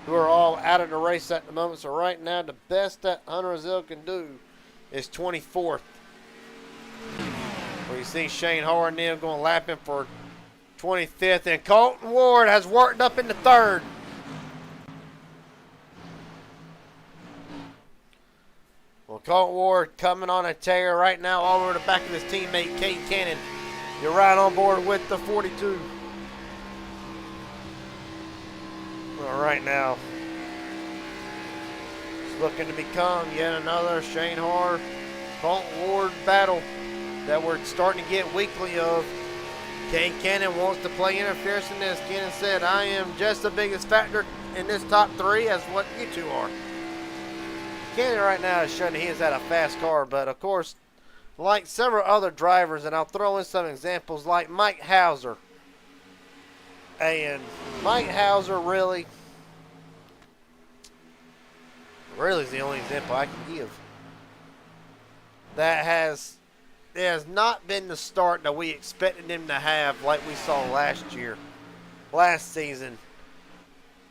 [SPEAKER 1] who are all out of the race at the moment. So right now, the best that Hunter Azil can do is 24th. Where you see Shane Hoare and them going lapping for 25th, and Colton Ward has worked up into 3rd. Well, Colton Ward coming on a tear right now all over the back of his teammate, Cade Cannon. You're right on board with the 42. Well, right now, it's looking to become yet another Shane Hoare, Colton Ward battle that we're starting to get weekly of. Cade Cannon wants to play interference in this. Cannon said, I am just the biggest factor in this top 3 as what you two are. Cannon right now is showing that he has had a fast car, but of course, like several other drivers, and I'll throw in some examples like Mike Hauser. And Mike Hauser really is the only example I can give. That it has not been the start that we expected him to have like we saw last season.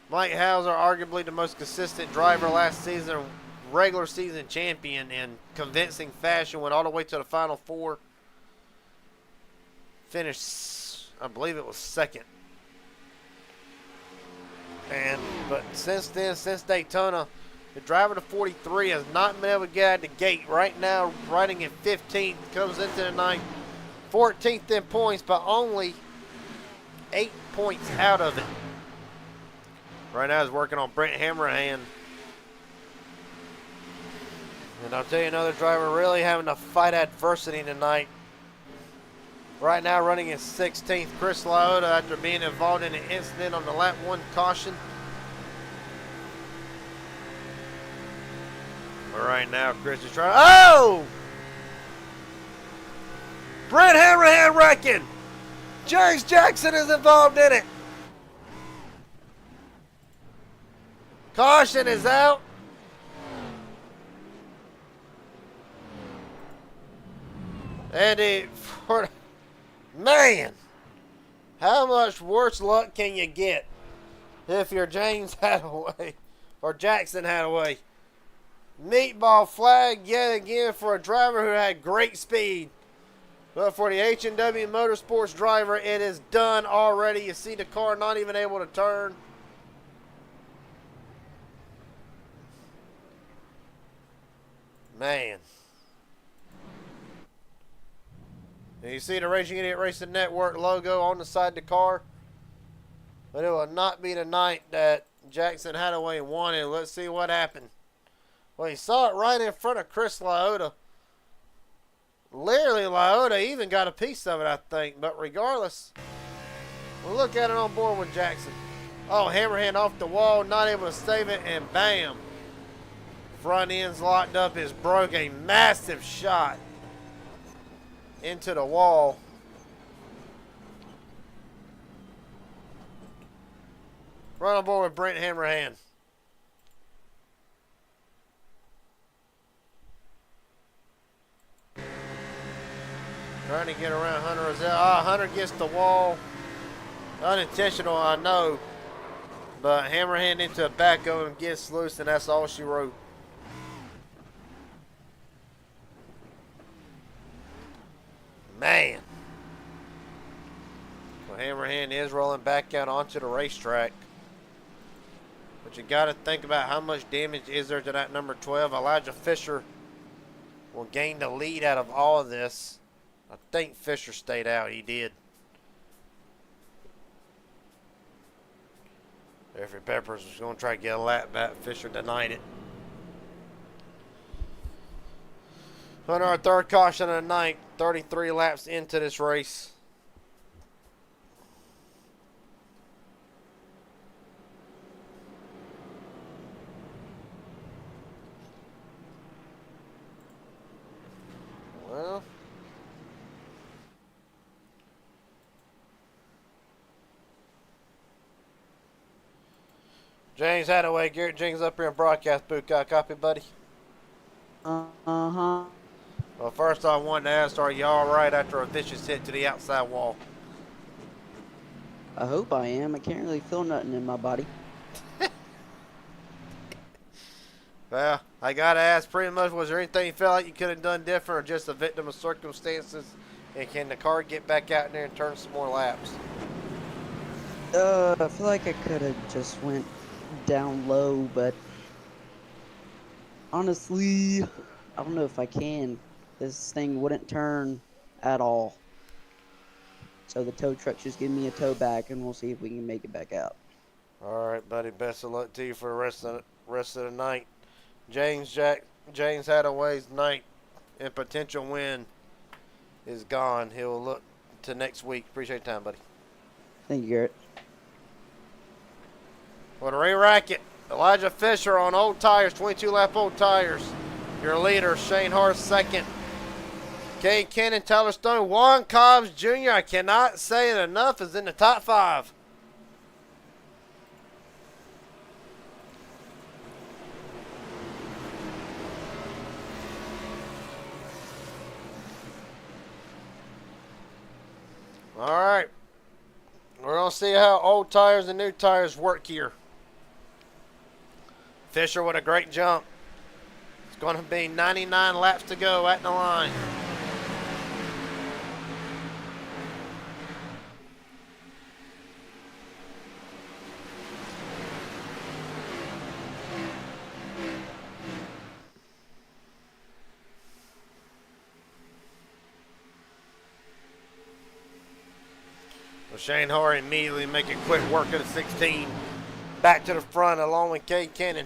[SPEAKER 1] Mike Hauser, arguably the most consistent driver last season, regular season champion in convincing fashion, went all the way to the Final 4. Finished, I believe it was 2nd. But since then, since Daytona, the driver to 43 has not been able to get out of the gate. Right now, riding in 15th, comes into the night 14th in points, but only 8 points out of it. Right now, he's working on Brent Hammerhand. And I'll tell you another driver really having to fight adversity tonight. Right now, running in 16th, Chris Liotta, after being involved in an incident on the lap 1 caution. But right now, Chris is trying. Oh! Brent Hammerhand wrecking. James Jackson is involved in it. Caution is out. And man, how much worse luck can you get if you're James Hadaway or Jackson Hadaway? Meatball flag yet again for a driver who had great speed. But for the H&W Motorsports driver, it is done already. You see the car not even able to turn. Man. And you see the Racing Idiot Racing Network logo on the side of the car. But it will not be the night that Jackson Hadaway won it. Let's see what happened. Well, he saw it right in front of Chris Liotta. Literally, Liotta even got a piece of it, I think. But regardless, we'll look at it on board with Jackson. Oh, Hammerhand off the wall, not able to save it, and bam. Front end's locked up, is broke. A massive shot into the wall. Run on board with Brent Hammerhand. Trying to get around Hunter Azil. Hunter gets the wall. Unintentional, I know. But Hammerhand into the back of him, gets loose, and that's all she wrote. Man. Well, Hammerhand is rolling back out onto the racetrack. But you got to think about how much damage is there to that number 12. Elijah Fisher will gain the lead out of all of this. I think Fisher stayed out. He did. Jeffrey Peppers was going to try to get a lap back. Fisher denied it. On our third caution of the night, 33 laps into this race. Well, James Hadaway, Garrett Jenkins up here in broadcast booth. Got a copy, buddy?
[SPEAKER 10] Uh-huh.
[SPEAKER 1] Well, first I wanted to ask, are you all right after a vicious hit to the outside wall?
[SPEAKER 10] I hope I am. I can't really feel nothing in my body.
[SPEAKER 1] Well, I gotta ask pretty much, was there anything you felt like you could have done different or just a victim of circumstances? And can the car get back out there and turn some more laps?
[SPEAKER 10] I feel like I could have just went down low, but honestly, I don't know if I can. This thing wouldn't turn at all. So the tow truck's just giving me a tow back, and we'll see if we can make it back out.
[SPEAKER 1] All right, buddy. Best of luck to you for the rest of the night. James Hadaway's night and potential win is gone. He'll look to next week. Appreciate your time, buddy.
[SPEAKER 10] Thank you, Garrett.
[SPEAKER 1] Well, to re-rack it, Elijah Fisher on old tires, 22-lap old tires. Your leader, Shane Hart, second. Cade Cannon, Tyler Stone, Juan Cobbs Jr., I cannot say it enough, is in the top 5. All right. We're going to see how old tires and new tires work here. Fisher with a great jump. It's going to be 99 laps to go at the line. Well, Shane Hart immediately making quick work of the 16. Back to the front along with Cade Cannon.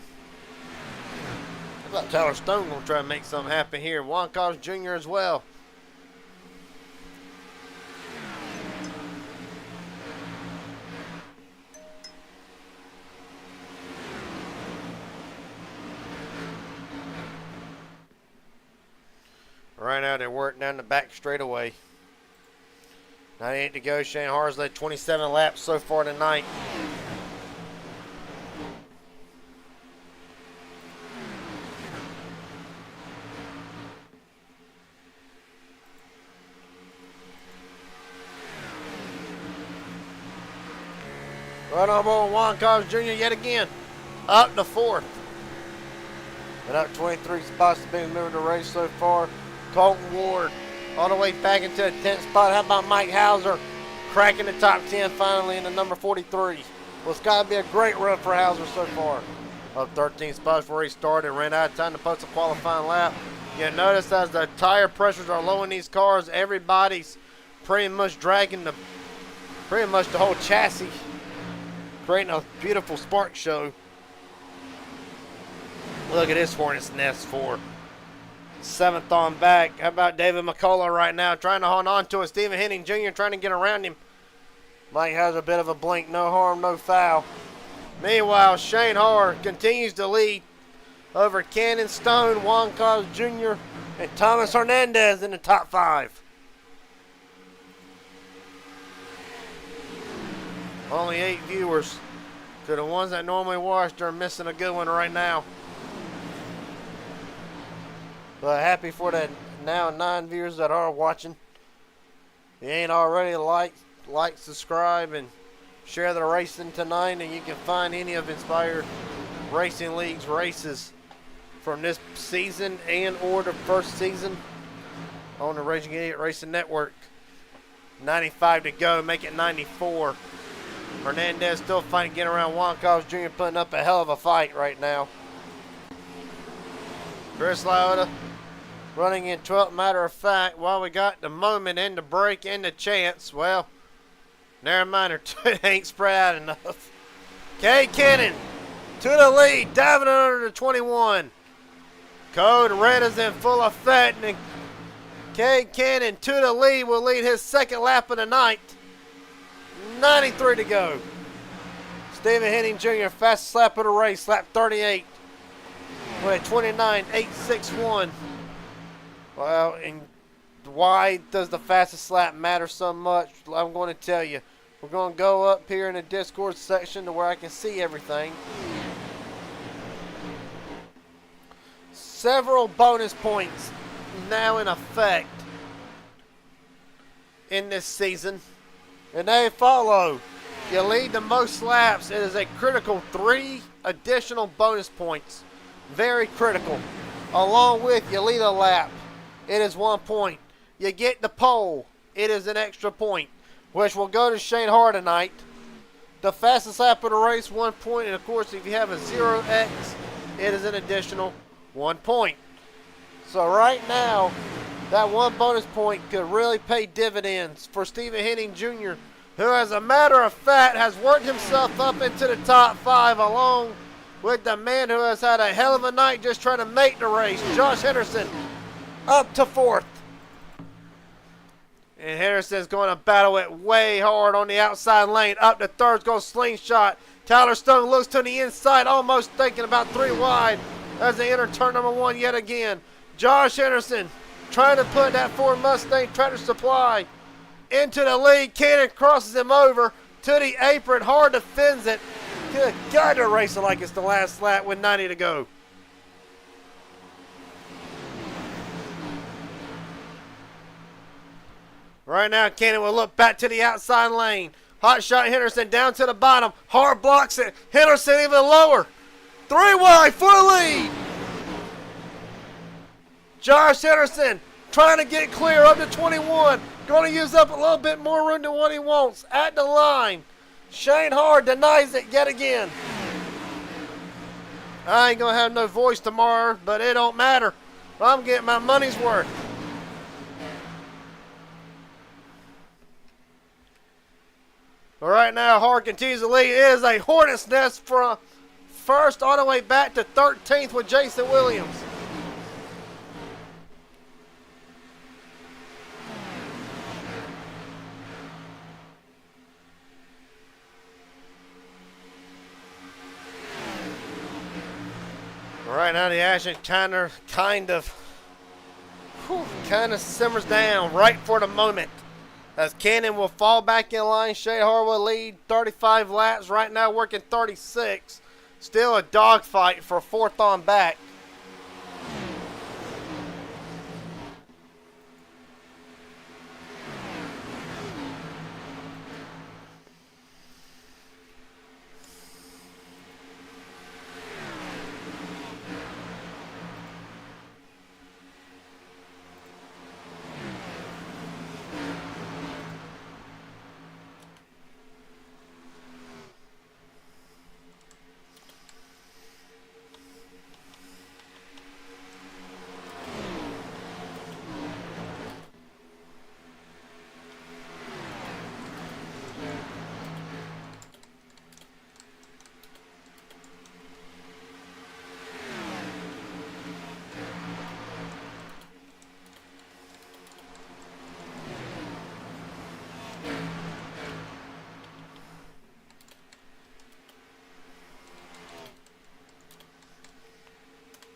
[SPEAKER 1] How about Tyler Stone going to try and make something happen here? Juan Cobbs Jr. as well. Right now they're working down the back straightaway. 98 to go. Shane Hart's led 27 laps so far tonight. Right on board Juan Cobbs Jr. yet again. Up to 4th. But up 23 spots to be in the middle of the race so far. Colton Ward all the way back into the 10th spot. How about Mike Hauser cracking the top 10 finally in the number 43? Well, it's got to be a great run for Hauser so far. Up 13 spots before he started. Ran out of time to post a qualifying lap. You notice as the tire pressures are low in these cars, everybody's pretty much dragging the whole chassis, creating a beautiful spark show. Look at this Hornet's nest for 7th on back. How about David McCullough right now trying to hold on to it. Stephen Henning Jr. trying to get around him. Mike has a bit of a blink. No harm, no foul. Meanwhile, Shane Hart continues to lead over Cannon, Stone, Juan Cobbs Jr., and Thomas Hernandez in the top 5. Only 8 viewers. To the ones that normally watch, they're missing a good one right now. But happy for the now 9 viewers that are watching. If you ain't already, like, subscribe, and share the racing tonight. And you can find any of Inspired Racing League's races from this season and or the first season on the Raging Idiot Racing Network. 95 to go, make it 94. Hernandez still fighting, getting around Juan Cobbs Jr., putting up a hell of a fight right now. Chris Lauda running in 12th. Matter of fact, while we got the moment and the break and the chance, well, never mind, it ain't spread out enough. Cade Cannon to the lead, diving under the 21. Code red is in full effect, and Cade Cannon to the lead will lead his 2nd lap of the night. 93 to go. Stephen Henning Jr., fastest lap of the race, lap 38. With a 29.861. Well, and why does the fastest lap matter so much? I'm going to tell you. We're going to go up here in the Discord section to where I can see everything. Several bonus points now in effect in this season. And they follow. You lead the most laps. It is a critical 3 additional bonus points very critical. Along with you lead a lap, it is 1 point. You get the pole, it is an extra point, which will go to Shane Hard tonight. The fastest lap of the race, 1 point, and of course if you have a 0x, it is an additional 1 point. So right now, that 1 bonus point could really pay dividends for Stephen Henning Jr., who as a matter of fact has worked himself up into the top 5 along with the man who has had a hell of a night just trying to make the race, Josh Henderson, up to 4th. And Henderson's going to battle it way hard on the outside lane. Up to 3rd, goes Slingshot. Tyler Stone looks to the inside, almost thinking about 3 wide as they enter turn number 1 yet again. Josh Henderson trying to put that Ford Mustang Tractor Supply into the lead. Cannon crosses him over to the apron. Hard defends it. Good God, they're racing like it's the last lap with 90 to go. Right now, Cannon will look back to the outside lane. Hot shot Henderson down to the bottom. Hard blocks it. Henderson even lower. 3 wide for the lead. Josh Henderson trying to get clear up to 21. Going to use up a little bit more room than what he wants at the line. Shane Hard denies it yet again. I ain't going to have no voice tomorrow, but it don't matter. I'm getting my money's worth. All right, now Hard continues to lead. It is a hornet's nest from 1st all the way back to 13th with Jason Williams. All right, now the action kind of simmers down right for the moment. As Cannon will fall back in line. Shane Hard will lead 35 laps. Right now working 36. Still a dogfight for 4th on back.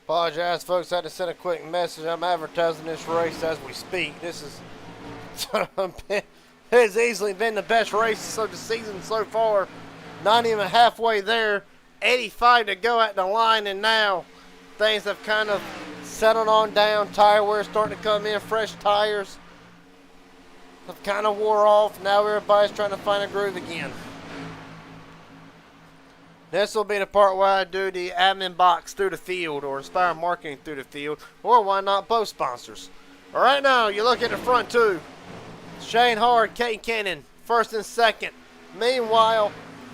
[SPEAKER 1] Apologize, folks. I had to send a quick message. I'm advertising this race as we speak. This is it's easily been the best race of the season so far. Not even halfway there. 85 to go at the line, and now things have kind of settled on down. Tire wear starting to come in. Fresh tires have kind of wore off. Now everybody's trying to find a groove again. This will be the part where I do the admin box through the field, or Inspire Marketing through the field, or why not both sponsors. All right, now you look at the front two. Shane Hard, Kate Cannon, 1st and 2nd. Meanwhile,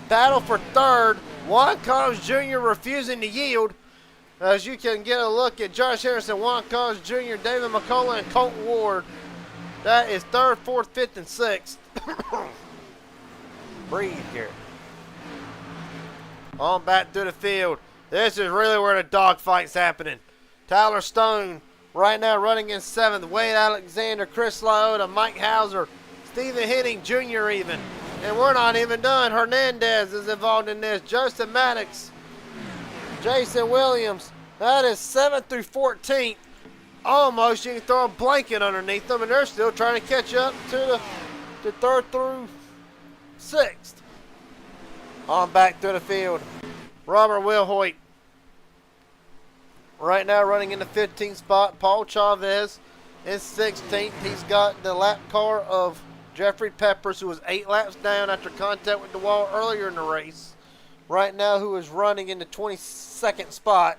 [SPEAKER 1] battle for 3rd. Juan Combs Jr. refusing to yield. As you can get a look at Josh Henderson, Juan Combs Jr., David McCullough, and Colton Ward. That is 3rd, 4th, 5th, and 6th. Breathe here. On back through the field. This is really where the dogfight's happening. Tyler Stone right now running in 7th. Wade Alexander, Chris Lyotta, Mike Hauser, Stephen Henning Jr. even. And we're not even done. Hernandez is involved in this. Joseph Maddox, Jason Williams. That is 7th through 14th. Almost you can throw a blanket underneath them, and they're still trying to catch up to the 3rd through 6th. On back through the field. Robert Wilhoit right now running in the 15th spot. Paul Chavez in 16th. He's got the lap car of Jeffrey Peppers, who was 8 laps down after contact with the wall earlier in the race. Right now, who is running in the 22nd spot.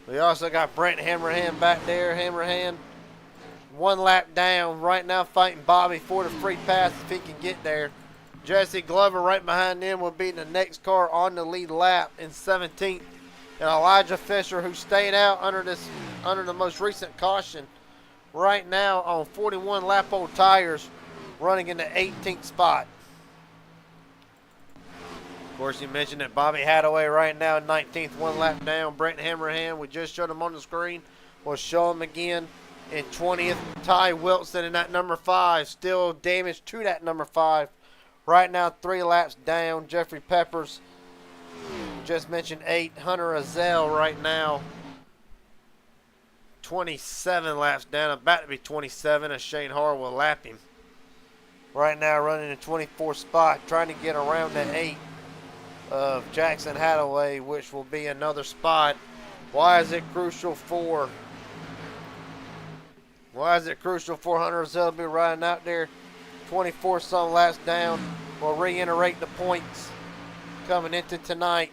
[SPEAKER 1] We also got Brent Hammerhand back there. Hammerhand, 1 lap down. Right now fighting Bobby for the free pass if he can get there. Jesse Glover right behind them will be the next car on the lead lap in 17th. And Elijah Fisher, who stayed out under the most recent caution, right now on 41 lap old tires, running in the 18th spot. Of course, you mentioned that Bobby Hadaway right now in 19th, 1 lap down. Brent Hammerhand, we just showed him on the screen. We'll show him again in 20th. Ty Wilson in that number 5, still damage to that number 5. Right now, 3 laps down. Jeffrey Peppers, just mentioned 8. Hunter Azell right now, 27 laps down. About to be 27 as Shane Harwell lap him. Right now, running in 24th spot, trying to get around the 8 of Jackson Hadaway, which will be another spot. Why is it crucial for Hunter Azell to be riding out there? 24 some laps down. We'll reiterate the points coming into tonight.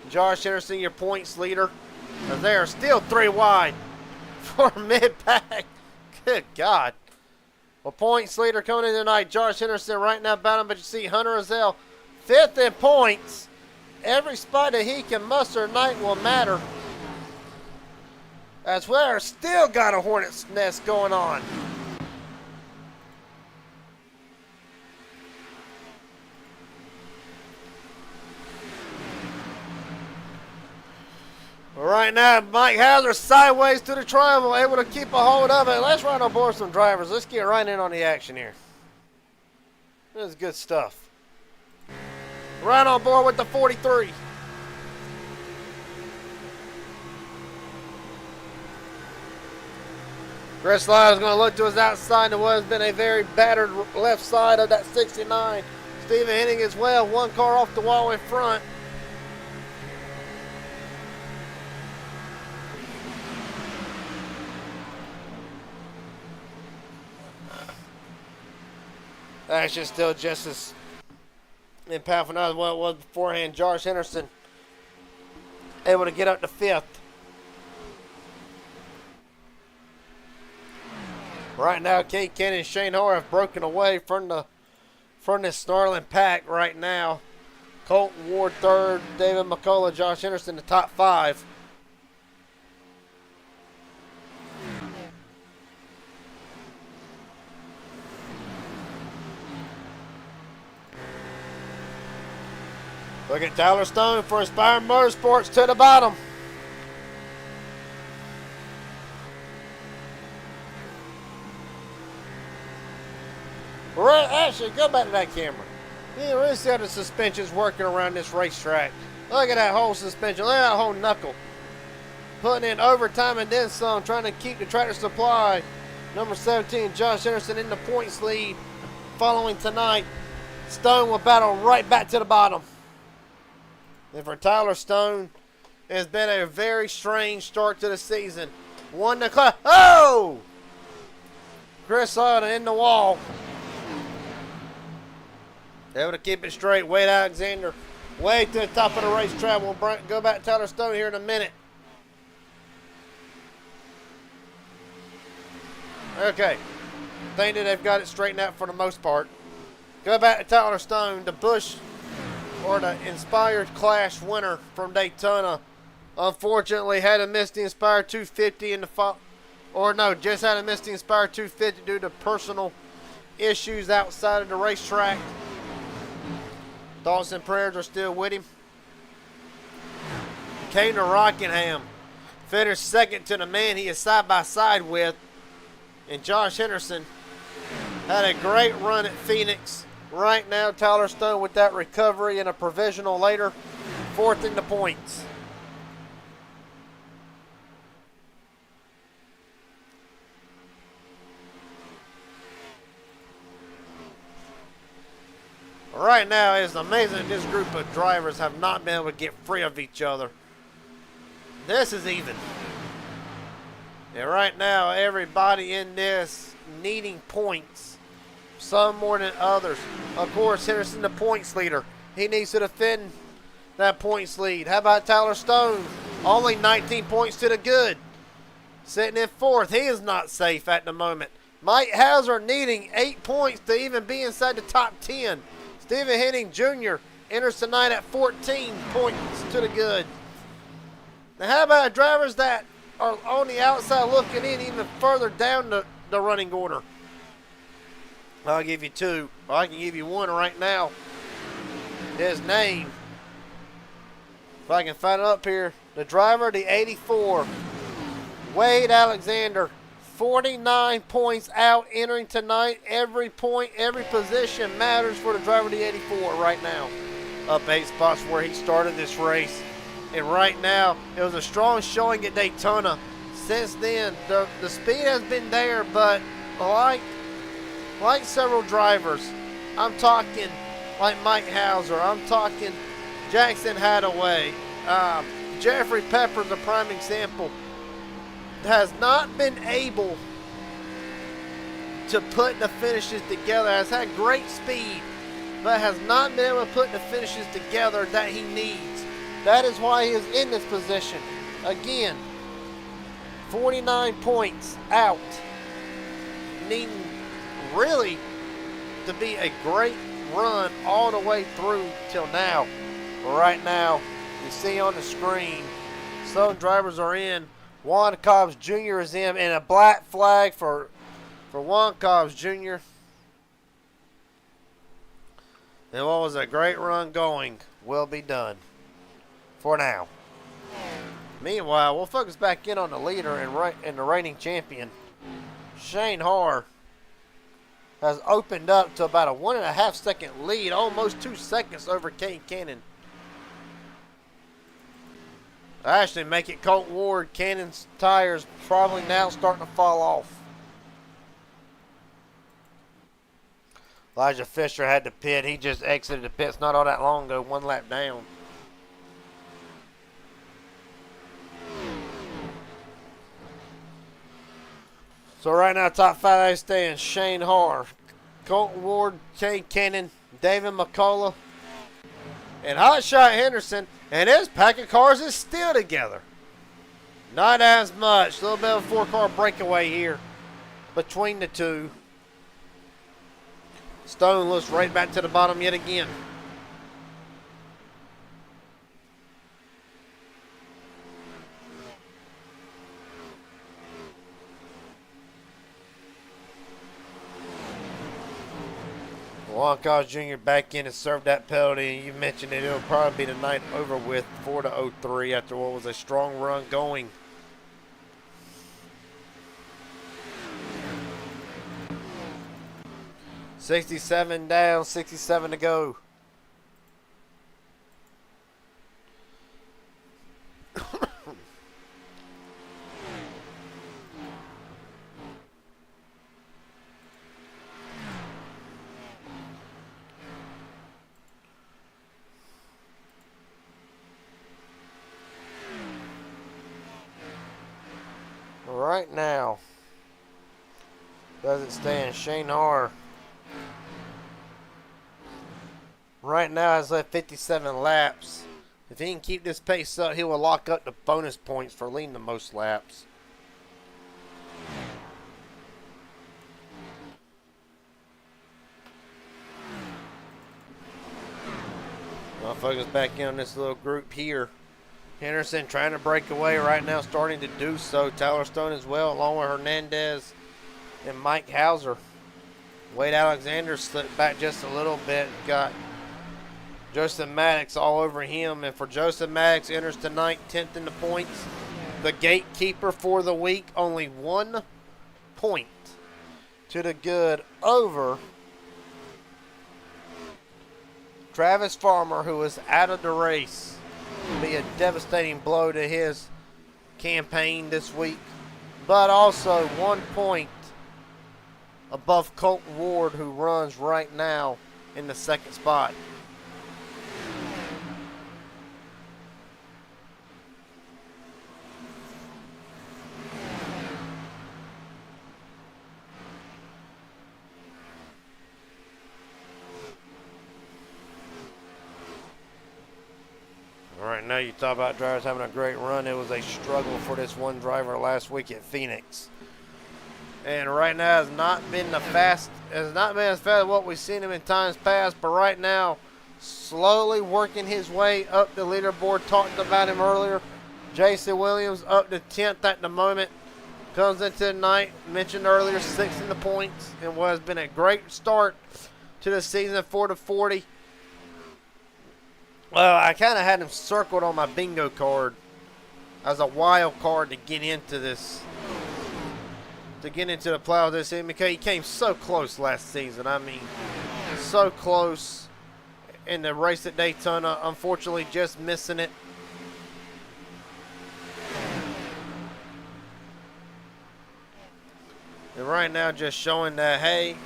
[SPEAKER 1] Josh Henderson, your points leader. They are still 3 wide for mid-pack. Good God. Well, points leader coming in tonight, Josh Henderson right now battling, but you see Hunter Azell 5th in points. Every spot that he can muster tonight will matter. As we're still got a hornet's nest going on. Right now, Mike Hauser sideways to the triangle, able to keep a hold of it. Let's run on board some drivers. Let's get right in on the action here. This is good stuff. Right on board with the 43. Chris Lyle is going to look to his outside to what has been a very battered left side of that 69. Stephen Henning as well, 1 car off the wall in front. Action still just as impactful now as what it was beforehand. Josh Henderson able to get up to 5th. Right now, Kate Kenny and Shane Hoare have broken away from this snarling pack right now. Colton Ward 3rd, David McCullough, Josh Henderson the top 5. Look at Tyler Stone for Inspired Motorsports to the bottom. Actually, go back to that camera. You can really see how the suspension's working around this racetrack. Look at that whole suspension. Look at that whole knuckle. Putting in overtime and then some, trying to keep the Tractor Supply. Number 17, Josh Henderson in the points lead. Following tonight, Stone will battle right back to the bottom. And for Tyler Stone, it's been a very strange start to the season. 1 to class. Oh! Chris Oda in the wall. Able to keep it straight. Wade Alexander way to the top of the racetrack. We'll go back to Tyler Stone here in a minute. Okay. Think that they've got it straightened out for the most part. Go back to Tyler Stone, the Busch or the Inspired Clash winner from Daytona. Unfortunately, had to miss the Inspired 250 in the fall. Or no, just had to miss the Inspired 250 due to personal issues outside of the racetrack. Thoughts and prayers are still with him. Kaner Rockingham finished 2nd to the man he is side by side with. And Josh Henderson had a great run at Phoenix. Right now, Tyler Stone with that recovery and a provisional later, 4th in the points. Right now, it's amazing that this group of drivers have not been able to get free of each other. This is even. And right now, everybody in this needing points. Some more than others. Of course, Henderson, the points leader. He needs to defend that points lead. How about Tyler Stone? Only 19 points to the good. Sitting in fourth. He is not safe at the moment. Mike Hauser needing 8 points to even be inside the top 10. Stephen Henning Jr. enters tonight at 14 points to the good. Now, how about drivers that are on the outside looking in even further down the running order? I'll give you two. I can give you one right now. His name, if I can find it up here, the driver, the 84, Wade Alexander, 49 points out entering tonight. Every point, every position matters for the driver, the 84 right now. Up 8 spots where he started this race. And right now, it was a strong showing at Daytona. Since then, the speed has been there, but like several drivers, I'm talking like Mike Hauser, I'm talking Jackson Hadaway, Jeffrey Pepper's a prime example, has not been able to put the finishes together, has had great speed, but has not been able to put the finishes together that he needs. That is why he is in this position. Again, 49 points out, needing really to be a great run all the way through till now. But right now, you see on the screen, some drivers are in. Juan Cobbs Jr. is in, and a black flag for Juan Cobbs Jr. And what was a great run going will be done for now. Meanwhile, we'll focus back in on the leader and the reigning champion. Shane Harr has opened up to about a 1.5 second lead, almost 2 seconds over Kane Cannon. Actually, make it Colton Ward. Cannon's tires probably now starting to fall off. Elijah Fisher had to pit. He just exited the pits not all that long ago, 1 lap down. So right now, top 5 stands: Shane Harr, Colton Ward, Kane Cannon, David McCullough, and Hotshot Henderson. And his pack of cars is still together. Not as much. A little bit of a 4-car breakaway here between the two. Stone looks right back to the bottom yet again. Juan Cobbs Jr. back in and served that penalty. You mentioned it. It'll probably be the night over with, 4-03 after what was a strong run going. $67 down, 67 to go. Right now, as it stands, Shane Harr right now has led 57 laps. If he can keep this pace up, he will lock up the bonus points for leading the most laps. I'll focus back in on this little group here. Henderson trying to break away right now, starting to do so. Tyler Stone as well, along with Hernandez and Mike Hauser. Wade Alexander slipped back just a little bit. Got Joseph Maddox all over him. And for Joseph Maddox, enters tonight 10th in the points. The gatekeeper for the week, only 1 point to the good over Travis Farmer, who is out of the race. Be a devastating blow to his campaign this week, but also 1 point above Colton Ward, who runs right now in the 2nd spot. Right now, you talk about drivers having a great run. It was a struggle for this one driver last week at Phoenix. And right now has not been as fast as what we've seen him in times past, but right now, slowly working his way up the leaderboard. Talked about him earlier. Jason Williams up to 10th at the moment. Comes into the night, mentioned earlier, 6th in the points, and what has been a great start to the season for the 40. Well, I kind of had him circled on my bingo card as a wild card to get into this, to get into the playoffs this season, because he came so close last season. I mean, so close in the race at Daytona. Unfortunately, just missing it. And right now, just showing that, hey,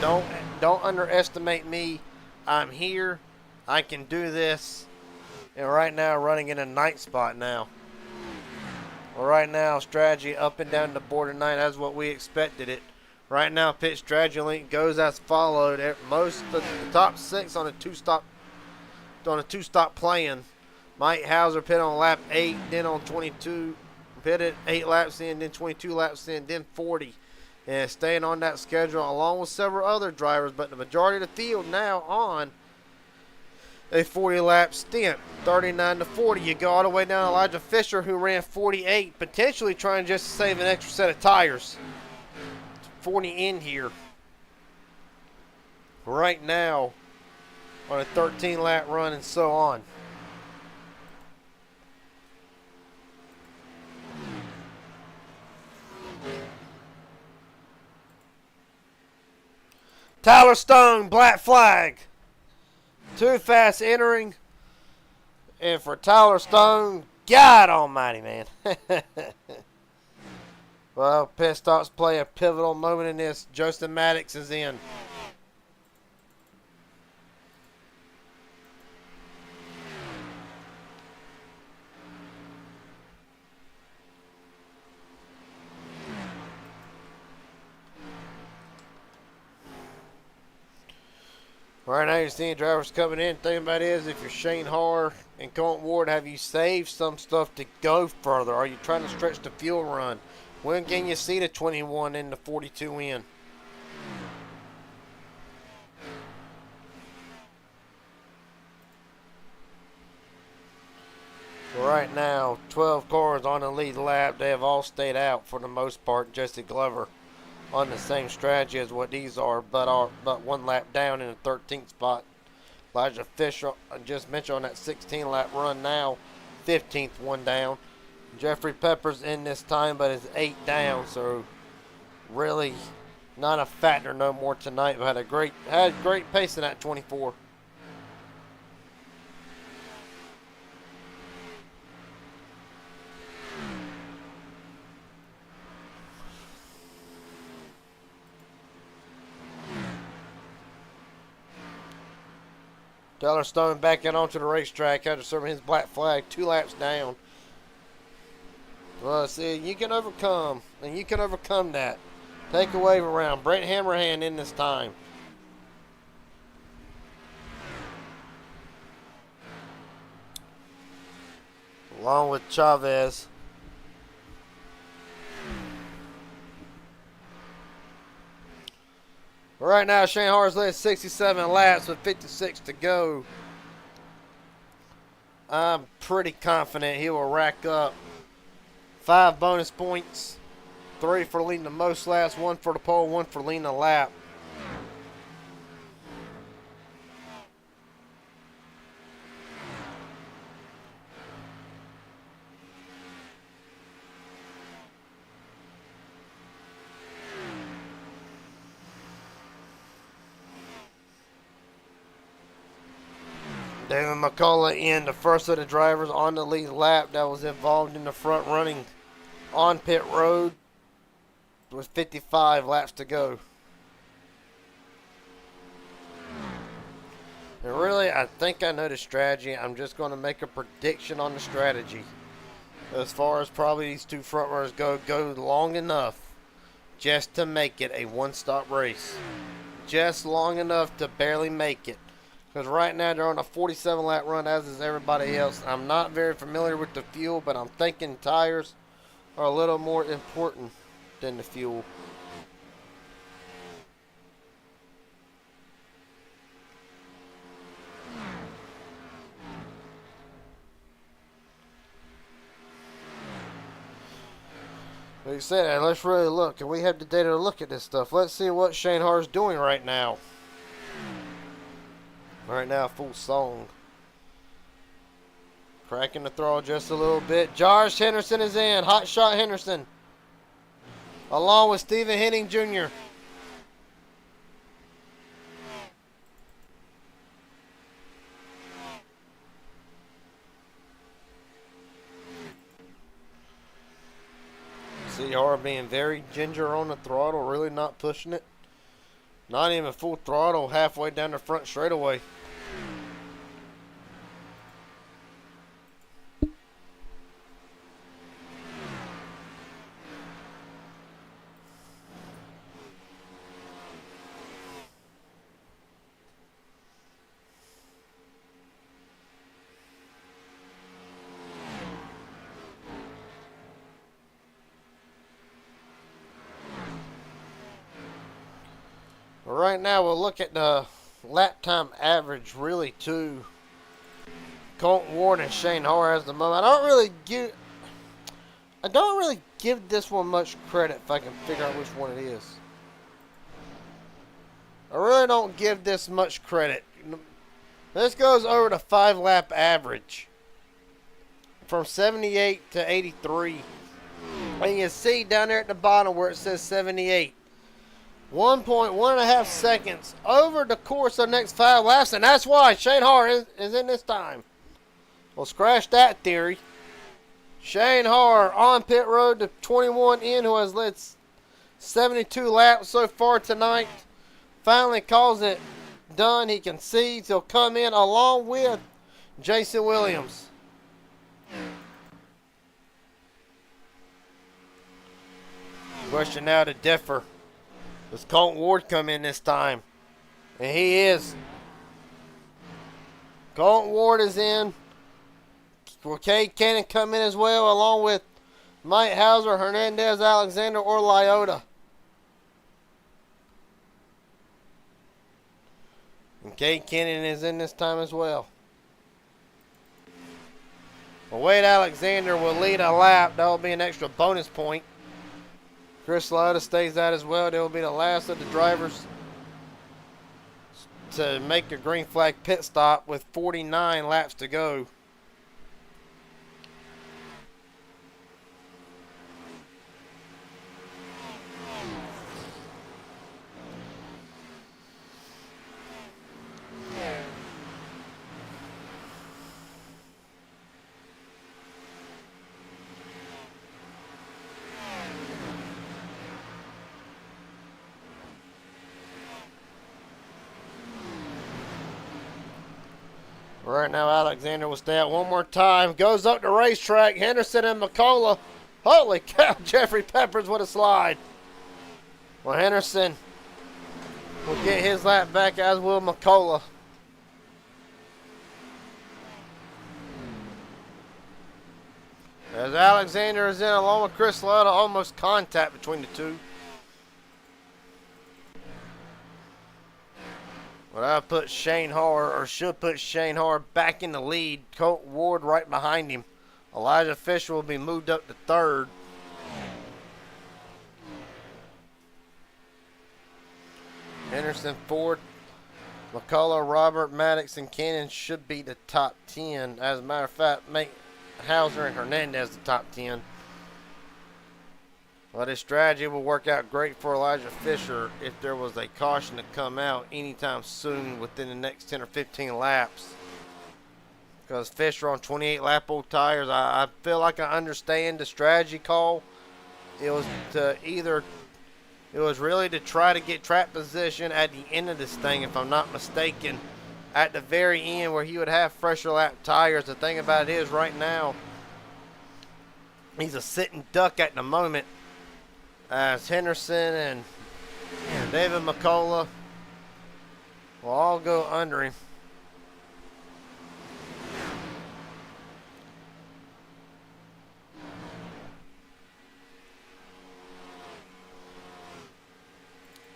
[SPEAKER 1] don't underestimate me. I'm here. I can do this. And right now, running in a 9th spot now. Well, right now, strategy up and down the board tonight. That's what we expected it. Right now, pit strategy link goes as followed. Most of the top 6 on a two-stop plan. Mike Hauser pit on lap 8, then on 22. Pitted 8 laps in, then 22 laps in, then 40. And staying on that schedule along with several other drivers, but the majority of the field now on a 40-lap stint, 39 to 40. You go all the way down to Elijah Fisher, who ran 48, potentially trying just to save an extra set of tires. 40 in here. Right now on a 13-lap run and so on. Tyler Stone, black flag. Too fast entering. And for Tyler Stone, God almighty, man. Well, pit stops play a pivotal moment in this. Justin Maddox is in. Right now, you're seeing drivers coming in. Thing about it is, if you're Shane Har and Colton Ward, have you saved some stuff to go further? Are you trying to stretch the fuel run? When can you see the 21 and the 42 in? Right now, 12 cars on the lead lap. They have all stayed out for the most part. Jesse Glover on the same strategy as what these are, but one lap down in the 13th spot. Elijah Fisher, I just mentioned, on that 16-lap run now, 15th one down. Jeffrey Peppers in this time, but is 8 down, so really not a factor no more tonight. But had great pace in that 24. Tyler Stone backing onto the racetrack after serving his black flag, 2 laps down. Well, see, you can overcome, and you can overcome that. Take a wave around. Brent Hammerhand in this time. Along with Chavez. Right now, Shane Har's led 67 laps with 56 to go. I'm pretty confident he will rack up 5 bonus points, 3 for leading the most laps, 1 for the pole, 1 for leading the lap. David McCullough in, the first of the drivers on the lead lap that was involved in the front running on pit road with 55 laps to go. And really, I think I know the strategy. I'm just going to make a prediction on the strategy. As far as probably these 2 front runners go long enough just to make it a one-stop race. Just long enough to barely make it. Because right now they're on a 47 lap run, as is everybody else. I'm not very familiar with the fuel, but I'm thinking tires are a little more important than the fuel. Like I said, let's really look, and we have the data to look at this stuff. Let's see what Shane Hart's doing right now. Right now, full song. Cracking the throttle just a little bit. Josh Henderson is in. Hot Shot Henderson. Along with Stephen Henning Jr. See Hart being very ginger on the throttle, really not pushing it. Not even full throttle halfway down the front straightaway. Right now we'll look at the lap time average really too. Colton Ward and Shane Hart as the moment. I don't really give this one much credit if I can figure out which one it is. I really don't give this much credit. This goes over the 5 lap average from 78 to 83. And you can see down there at the bottom where it says 78. 1.1.5 seconds over the course of the next 5 laps, and that's why Shane Hart is in this time. Well, scratch that theory. Shane Hart on pit road to 21 in, who has led 72 laps so far tonight. Finally calls it done. He concedes. He'll come in along with Jason Williams. Question now to differ. Does Colton Ward come in this time? And he is. Colton Ward is in. Will Cade Cannon come in as well, along with Mike Hauser, Hernandez, Alexander, or Lyota? And Cade Cannon is in this time as well. Well, Wade Alexander will lead a lap. That will be an extra bonus point. Chris Lyota stays out as well. They will be the last of the drivers to make a green flag pit stop with 49 laps to go. Right now, Alexander will stay out one more time. Goes up the racetrack. Henderson and McCullough. Holy cow, Jeffrey Peppers with a slide. Well, Henderson will get his lap back, as will McCullough. As Alexander is in along with Chris Lyota, almost contact between the two. But I put Shane Hart, or should put Shane Hart back in the lead. Colton Ward right behind him. Elijah Fisher will be moved up to 3rd. Henderson, Ford, McCullough, Robert, Maddox, and Cannon should be the top 10. As a matter of fact, make Hauser and Hernandez the top 10. Well, this strategy will work out great for Elijah Fisher if there was a caution to come out anytime soon within the next 10 or 15 laps. Because Fisher on 28 lap old tires, I feel like I understand the strategy call. It was really to try to get track position at the end of this thing, if I'm not mistaken. At the very end where he would have fresher lap tires. The thing about it is right now, he's a sitting duck at the moment. As Henderson and David McCullough will all go under him.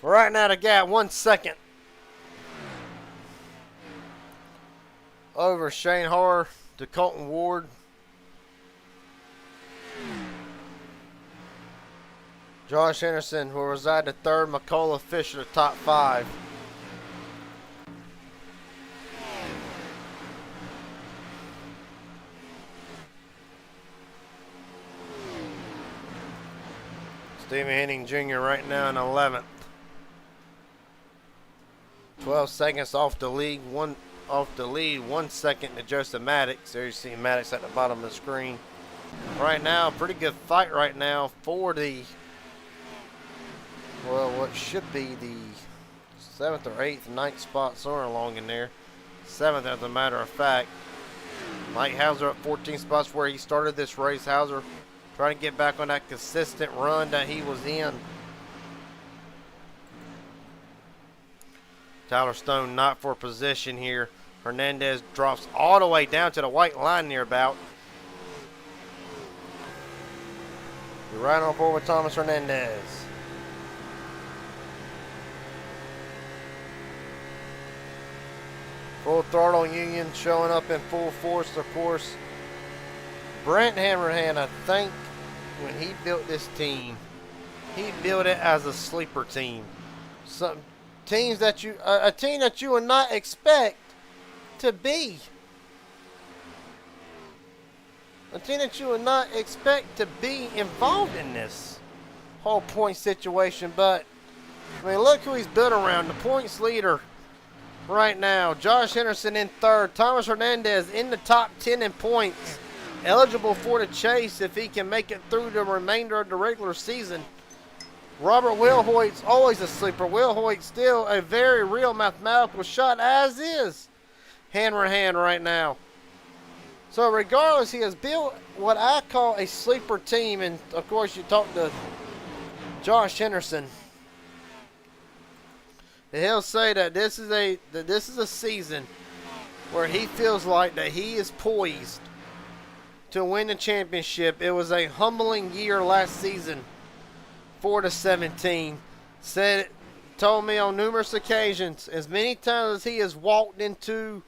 [SPEAKER 1] Right now, the gap 1 second over Shane Har to Colton Ward. Josh Henderson will reside to third. McCullough Fisher to top 5. Stephen Henning Jr. right now in 11th. 12 seconds off the lead. 1 second to Joseph Maddox. There you see Maddox at the bottom of the screen. Right now, pretty good fight right now for the, well, what should be the 7th or 8th, 9th spot, somewhere along in there. 7th, as a matter of fact. Mike Hauser up 14 spots where he started this race. Hauser trying to get back on that consistent run that he was in. Tyler Stone not for position here. Hernandez drops all the way down to the white line near about. You're right on board with Thomas Hernandez. Full throttle Union showing up in full force, of course. Brent Hammerhand, I think, when he built this team, he built it as a sleeper team. Some teams that a team that you would not expect to be. A team that you would not expect to be involved in this whole point situation. But, I mean, look who he's built around. The points leader right now. Josh Henderson in third. Thomas Hernandez in the top 10 in points. Eligible for the chase if he can make it through the remainder of the regular season. Robert Wilhoit's always a sleeper. Wilhoit still a very real mathematical shot, as is Hanrahan right now. So regardless, he has built what I call a sleeper team. And of course, you talk to Josh Henderson, and he'll say that this is a season where he feels like that he is poised to win the championship. It was a humbling year last season for the 17. Told me on numerous occasions, as many times as he has walked into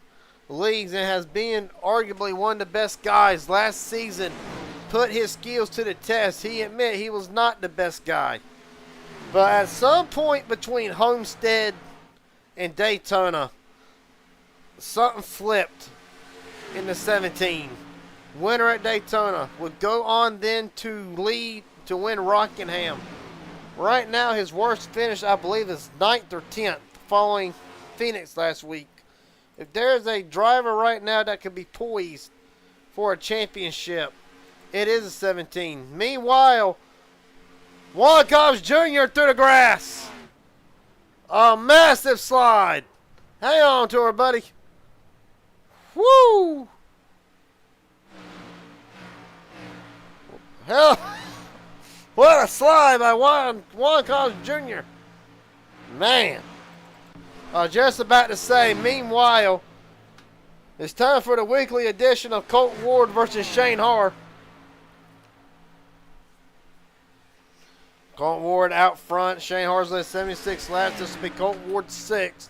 [SPEAKER 1] leagues and has been arguably one of the best guys last season, put his skills to the test. He admitted he was not the best guy. But at some point between Homestead and Daytona, something flipped in the 17. Winner at Daytona would go on then to lead to win Rockingham. Right now, his worst finish, I believe, is 9th or 10th, following Phoenix last week. If there's a driver right now that could be poised for a championship, it is a 17. Meanwhile, Juan Cobbs Jr. through the grass. A massive slide. Hang on to her, buddy. Woo! Hell, what a slide by Juan Cobbs Jr. Man. I was just about to say, meanwhile, it's time for the weekly edition of Colton Ward versus Shane Har. Colton Ward out front. Shane Har's led 76 laps. This will be Colton Ward's 6th.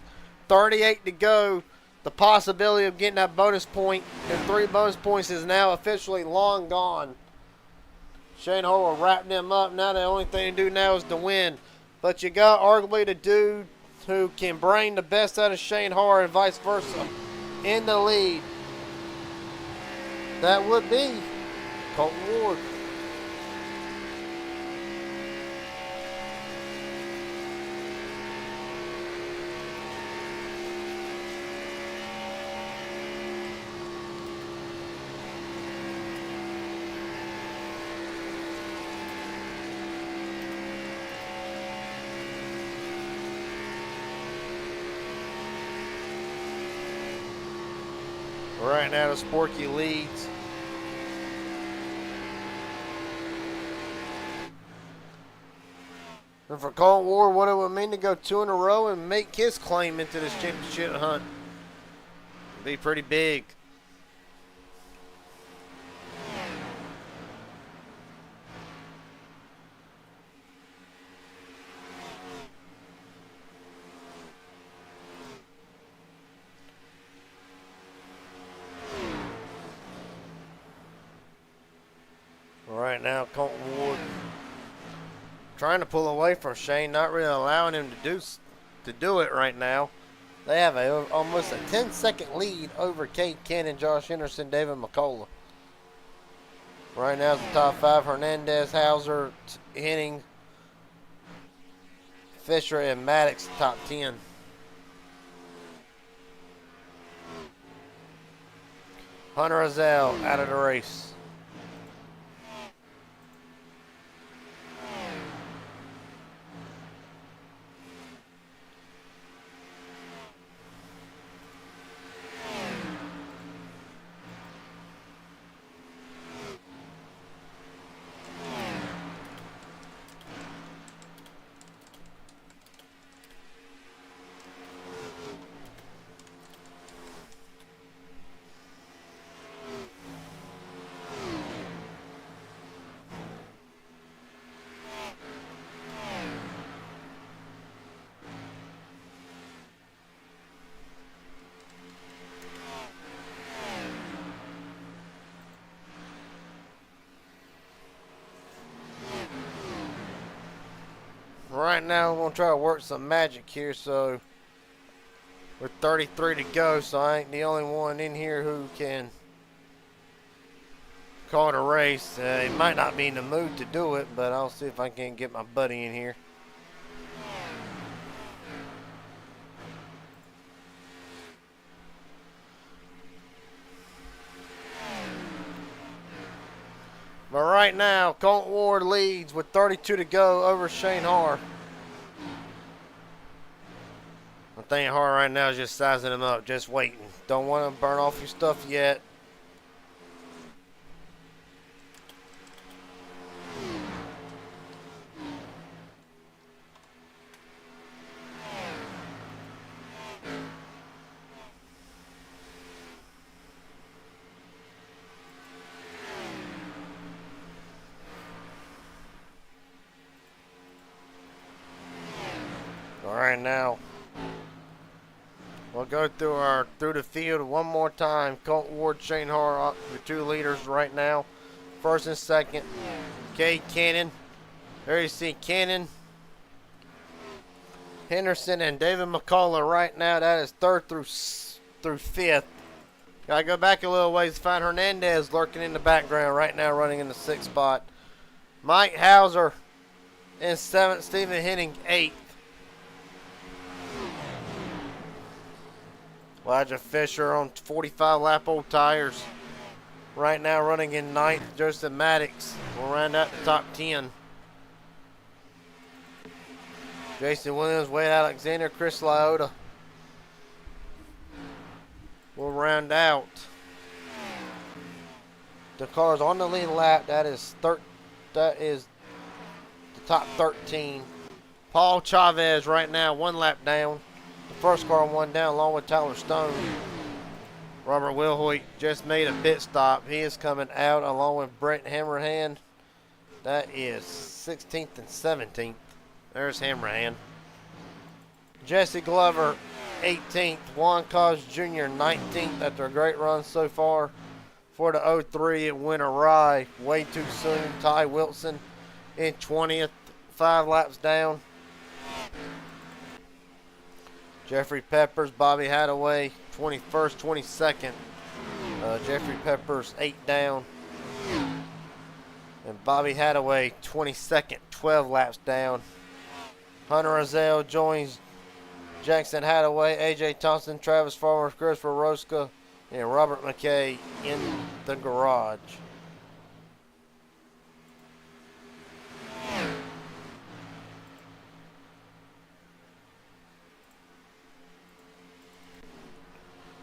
[SPEAKER 1] 38 to go. The possibility of getting that bonus point and 3 bonus points is now officially long gone. Shane Har will wrap them up. Now the only thing to do now is to win. But you got arguably the dude who can bring the best out of Shane Har and vice versa in the lead. That would be Colton Ward. Right now, the Sporky leads. And for Colton Ward, what it would mean to go 2 in a row and make his claim into this championship hunt. It'd be pretty big. right now. Colton Ward trying to pull away from Shane, not really allowing him to do it right now. They have almost a 10-second lead over Cade Cannon, Josh Henderson, David McCullough. Right now, it's the top 5. Hernandez, Hauser, Henning, Fisher, and Maddox, top 10. Hunter Azell out of the race. Right now, we're going to try to work some magic here. So, with 33 to go, so I ain't the only one in here who can call it a race. He might not be in the mood to do it, but I'll see if I can get my buddy in here. But right now, Colton Ward leads with 32 to go over Shane Har. I think Har right now is just sizing him up, just waiting. Don't want to burn off your stuff yet. All right, now we'll go through the field one more time. Colton Ward, Shane Har, the two leaders right now. First and second, Cade Cannon. There you see Cannon, Henderson, and David McCullough right now. That is third through fifth. Gotta go back a little ways to find Hernandez lurking in the background right now, running in the sixth spot. Mike Hauser in seventh, Stephen Henning eighth. Elijah Fisher on 45 lap old tires. Right now running in ninth. Joseph Maddox will round out the top 10. Jason Williams, Wade Alexander, Chris Lyota will round out. The cars on the lead lap. That is the top 13. Paul Chavez right now 1 lap down. First car one down along with Tyler Stone. Robert Wilhoit just made a pit stop. He is coming out along with Brent Hammerhand. That is 16th and 17th. There's Hammerhand. Jesse Glover 18th. Juan Cos Jr. 19th after a great run so far. For the 03, it went awry way too soon. Ty Wilson in 20th, 5 laps down. Jeffrey Peppers, Bobby Hadaway, 21st, 22nd. Jeffrey Peppers, 8 down. And Bobby Hadaway, 22nd, 12 laps down. Hunter Azell joins Jackson Hadaway, AJ Thompson, Travis Farmer, Christopher Roska, and Robert McKay in the garage.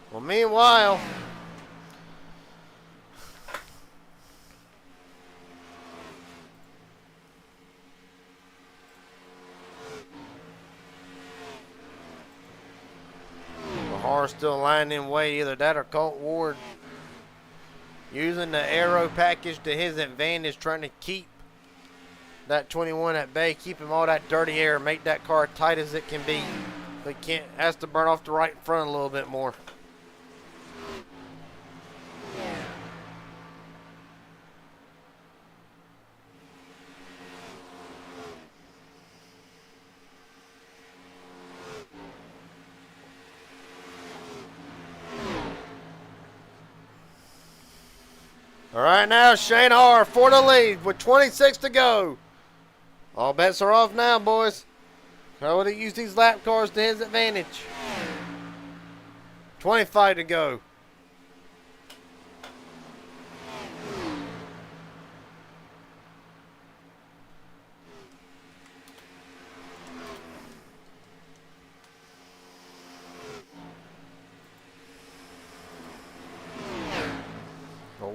[SPEAKER 1] Well, meanwhile, Har still lying in wait. Either that or Colton Ward using the aero package to his advantage, trying to keep that 21 at bay, keep him all that dirty air, make that car tight as it can be. But has to burn off the right front a little bit more. All right, now Shane Har for the lead with 26 to go. All bets are off now, boys. How would he use these lap cars to his advantage? 25 to go.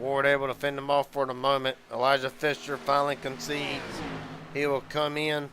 [SPEAKER 1] Ward able to fend them off for the moment. Elijah Fisher finally concedes. He will come in.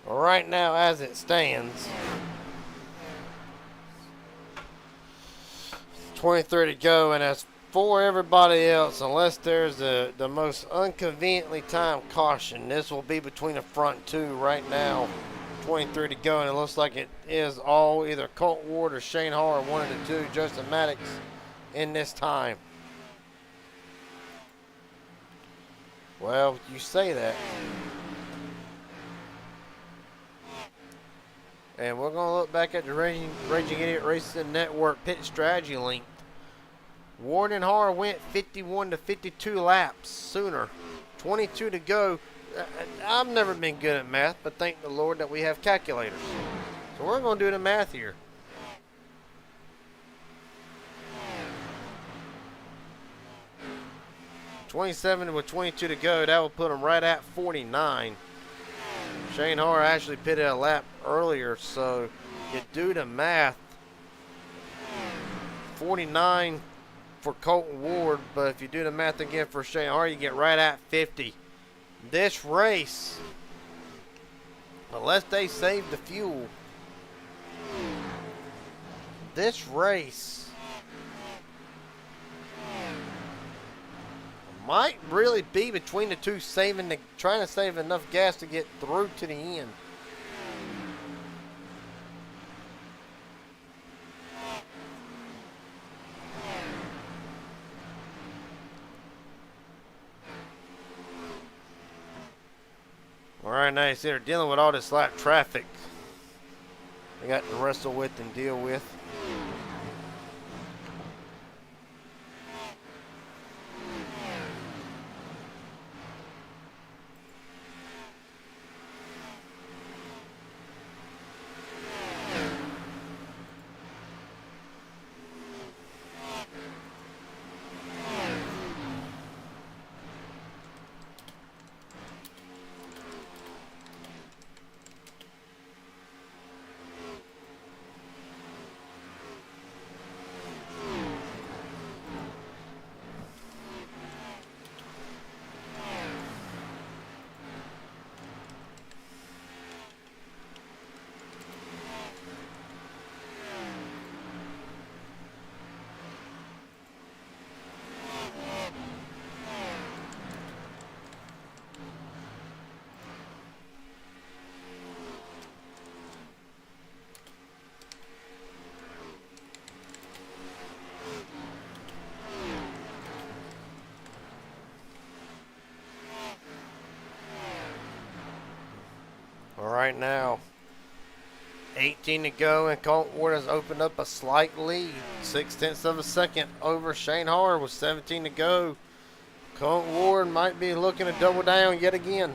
[SPEAKER 1] Right now, as it stands, 23 to go, and as for everybody else, unless there's the most inconveniently timed caution, this will be between the front two right now. 23 to go, and it looks like it is all either Colt Ward or Shane Har, one of the two. Justin Maddox in this time. Well, you say that. And we're going to look back at the Raging Idiot Racing Network pit strategy link. Ward and Har went 51 to 52 laps sooner. 22 to go. I've never been good at math, but thank the Lord that we have calculators. So we're going to do the math here. $27 with 22 to go. That will put them right at 49. Shane Har actually pitted a lap earlier, so you do the math. 49 for Colton Ward, but if you do the math again for Shane Har, you get right at 50. This race, unless they save the fuel, this race might really be between the two, trying to save enough gas to get through to the end. All right, now you see they're dealing with all this lap traffic they got to wrestle with and deal with. Right now, 18 to go, and Colton Ward has opened up a slight lead, 0.6 of a second over Shane Har with 17 to go. Colton Ward might be looking to double down yet again.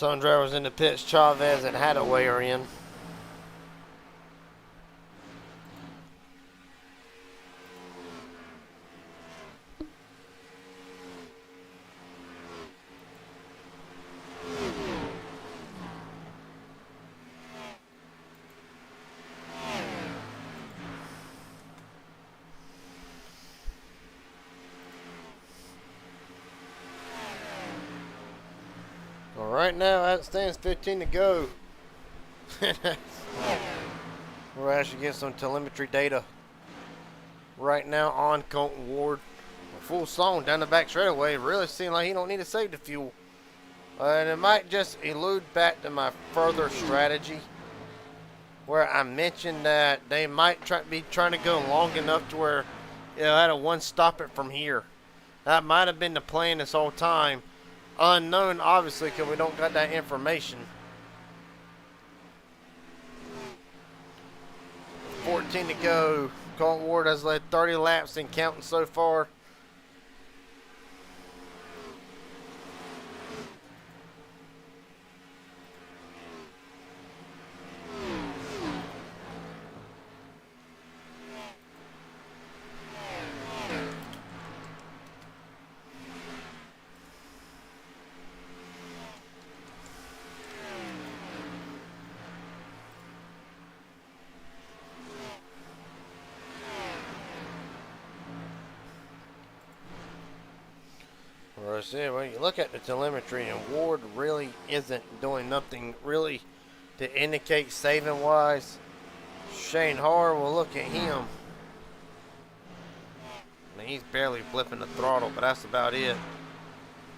[SPEAKER 1] Some drivers in the pits, Chavez and Hadaway are in. Well, right now, as it stands, 15 to go. We're actually getting some telemetry data right now on Colton Ward. Full song down the back straightaway. Really seems like he don't need to save the fuel. And it might just allude back to my further strategy, where I mentioned that they might be trying to go long enough to where I had a one stop it from here. That might have been the plan this whole time. Unknown, obviously, because we don't got that information. 14 to go. Colton Ward has led 30 laps and counting so far. When you look at the telemetry, and Ward really isn't doing nothing really to indicate saving wise. Shane Har will look at him. I mean, he's barely flipping the throttle, but that's about it.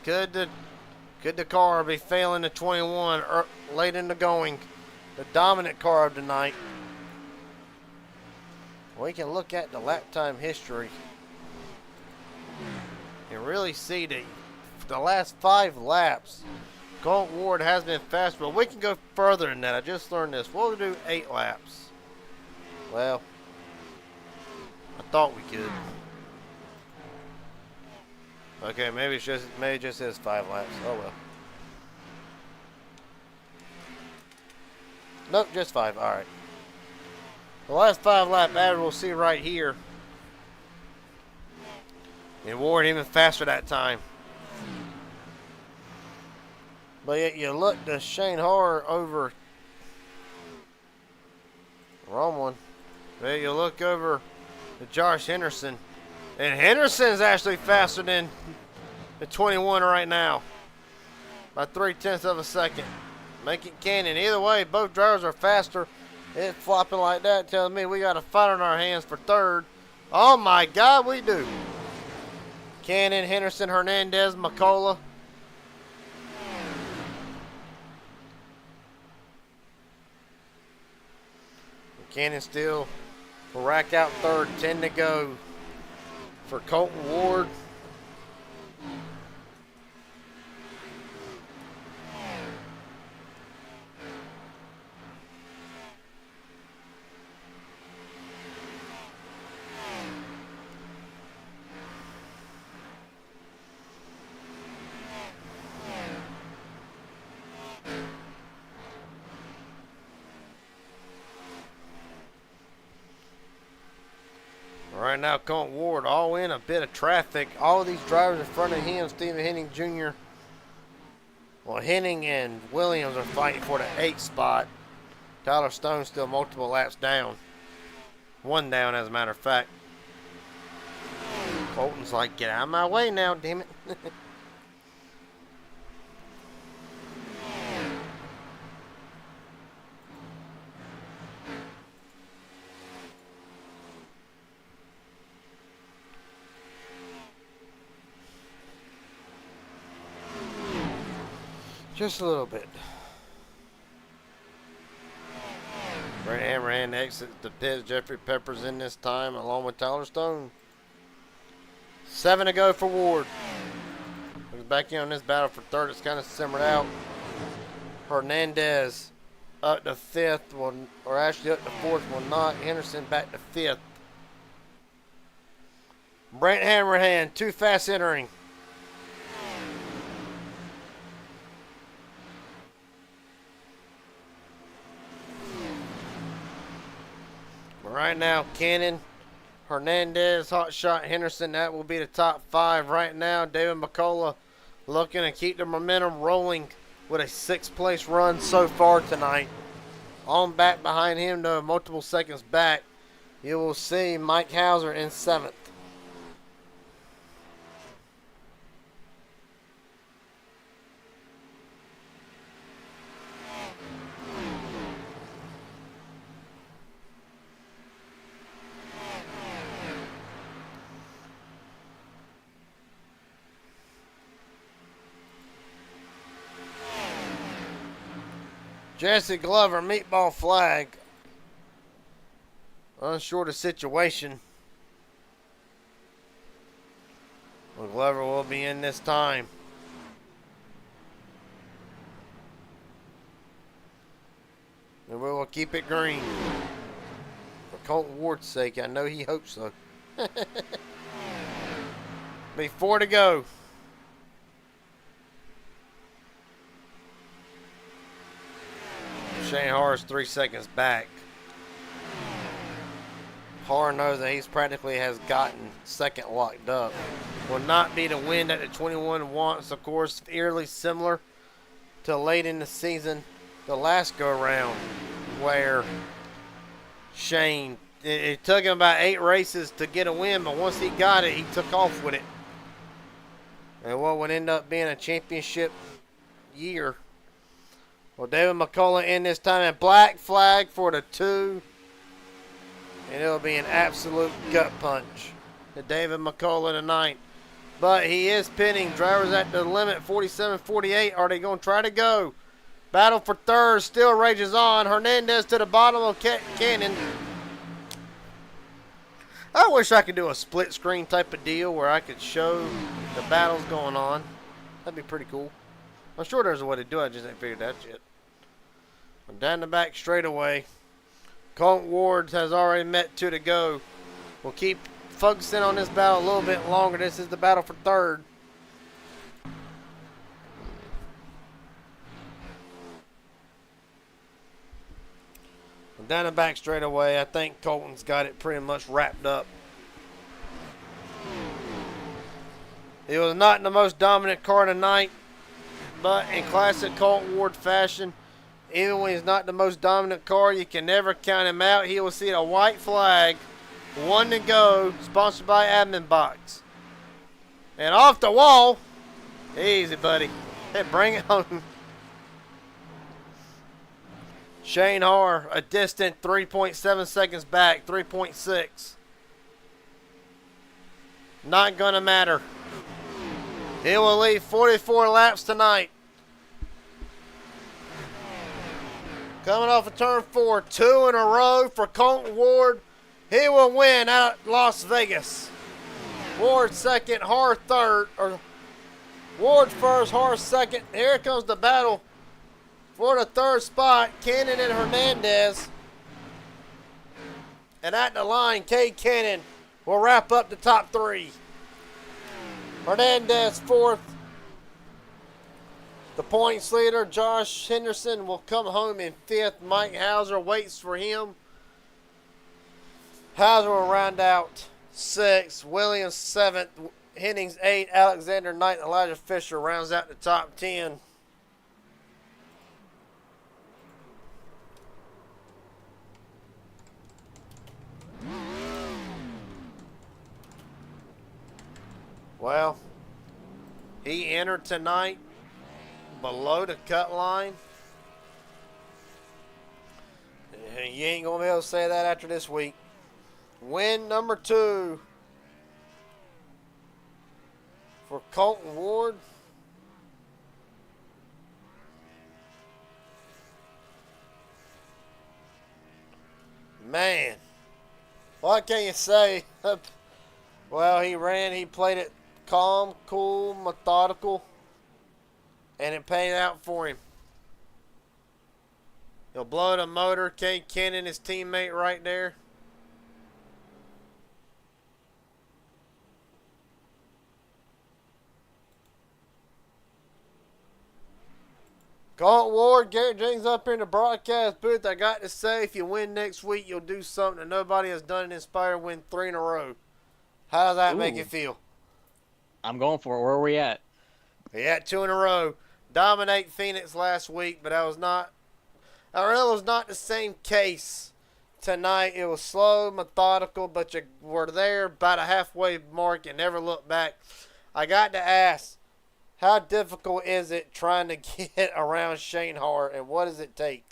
[SPEAKER 1] Could the car be failing the 21 late in the going? The dominant car of the night. We can look at the lap time history and really see that the last 5 laps, Colton Ward has been fast, but we can go further than that. I just learned this. We'll do 8 laps. Well, I thought we could. Okay, maybe it just says 5 laps. Oh well. Nope, just 5. All right. The last 5 lap average we'll see right here. And Ward even faster that time. But yet you look to Shane Har over. Wrong one. But you look over to Josh Henderson. And Henderson's actually faster than the 21 right now. By 0.3 of a second. Make it canon. Either way, both drivers are faster. It's flopping like that, telling me we got a fight on our hands for third. Oh my God, we do. Cannon, Henderson, Hernandez, McCullough. Cannon still will rack out third, 10 to go for Colton Ward. Right now, Colton Ward all in a bit of traffic. All of these drivers in front of him, Stephen Henning Jr. Well, Henning and Williams are fighting for the 8th spot. Tyler Stone still multiple laps down. 1 down, as a matter of fact. Colton's like, get out of my way now, damn it. Just a little bit. Brent Hammerhand exits the pits. Jeffrey Peppers in this time, along with Tyler Stone. 7 to go for Ward. He's back in on this battle for third. It's kind of simmered out. Hernandez up to 5th, or actually up to 4th, will not. Henderson back to 5th. Brent Hammerhand, too fast entering. Right now, Cannon, Hernandez, Hotshot, Henderson, that will be the top 5 right now. David McCullough looking to keep the momentum rolling with a 6th place run so far tonight. On back behind him, though, multiple seconds back, you will see Mike Hauser in 7th. Jesse Glover, meatball flag. Unsure of the situation. Well, Glover will be in this time. And we will keep it green. For Colton Ward's sake, I know he hopes so. Be 4 to go. Shane Harris 3 seconds back. Har knows that he's practically has gotten 2nd locked up. Will not be the win that the 21 wants, of course, eerily similar to late in the season, the last go around, where Shane, it took him about 8 races to get a win, but once he got it, he took off with it. And what would end up being a championship year. Well, David McCullough in this time, and black flag for the 2. And it'll be an absolute gut punch to David McCullough tonight. But he is pinning drivers at the limit, 47-48. Are they going to try to go? Battle for 3rd still rages on. Hernandez to the bottom of Cannon. I wish I could do a split screen type of deal where I could show the battles going on. That'd be pretty cool. I'm sure there's a way to do it. I just ain't figured that yet. Down the back straightaway. Colton Ward has already met 2 to go. We'll keep focusing on this battle a little bit longer. This is the battle for 3rd. Down the back straightaway, I think Colton's got it pretty much wrapped up. He was not in the most dominant car tonight, but in classic Colton Ward fashion, even when he's not the most dominant car, you can never count him out. He will see a white flag, 1 to go, sponsored by Admin Box. And off the wall, easy, buddy. Hey, bring it home. Shane Har, a distant 3.7 seconds back, 3.6. Not gonna matter. He will lead 44 laps tonight. Coming off of turn 4, 2 in a row for Colton Ward. He will win out at Las Vegas. Ward 2nd, Har 3rd. Or Ward 1st, Har 2nd. Here comes the battle for the 3rd spot. Cannon and Hernandez. And at the line, Cade Cannon will wrap up the top 3. Hernandez 4th. The points leader, Josh Henderson, will come home in 5th. Mike Hauser waits for him. Hauser will round out 6th. Williams 7th. Hennings 8th. Alexander 9th. Elijah Fisher rounds out the top 10. Well, he entered tonight below the cut line. You ain't going to be able to say that after this week. Win number 2 for Colton Ward. Man, what can you say? Well, he played it calm, cool, methodical, and it paid out for him. He'll blow the motor. Cade Cannon, his teammate right there. Colton Ward, Garrett Jenkins up here in the broadcast booth. I got to say, if you win next week, you'll do something that nobody has done in Inspire, win 3 in a row. How does that make
[SPEAKER 2] Ooh.
[SPEAKER 1] you feel?
[SPEAKER 2] I'm going for it. Where are we at?
[SPEAKER 1] We had 2 in a row. Dominate Phoenix last week, but I really was not the same case tonight. It was slow, methodical, but you were there about a halfway mark and never looked back. I got to ask, how difficult is it trying to get around Shane Hart, and what does it take?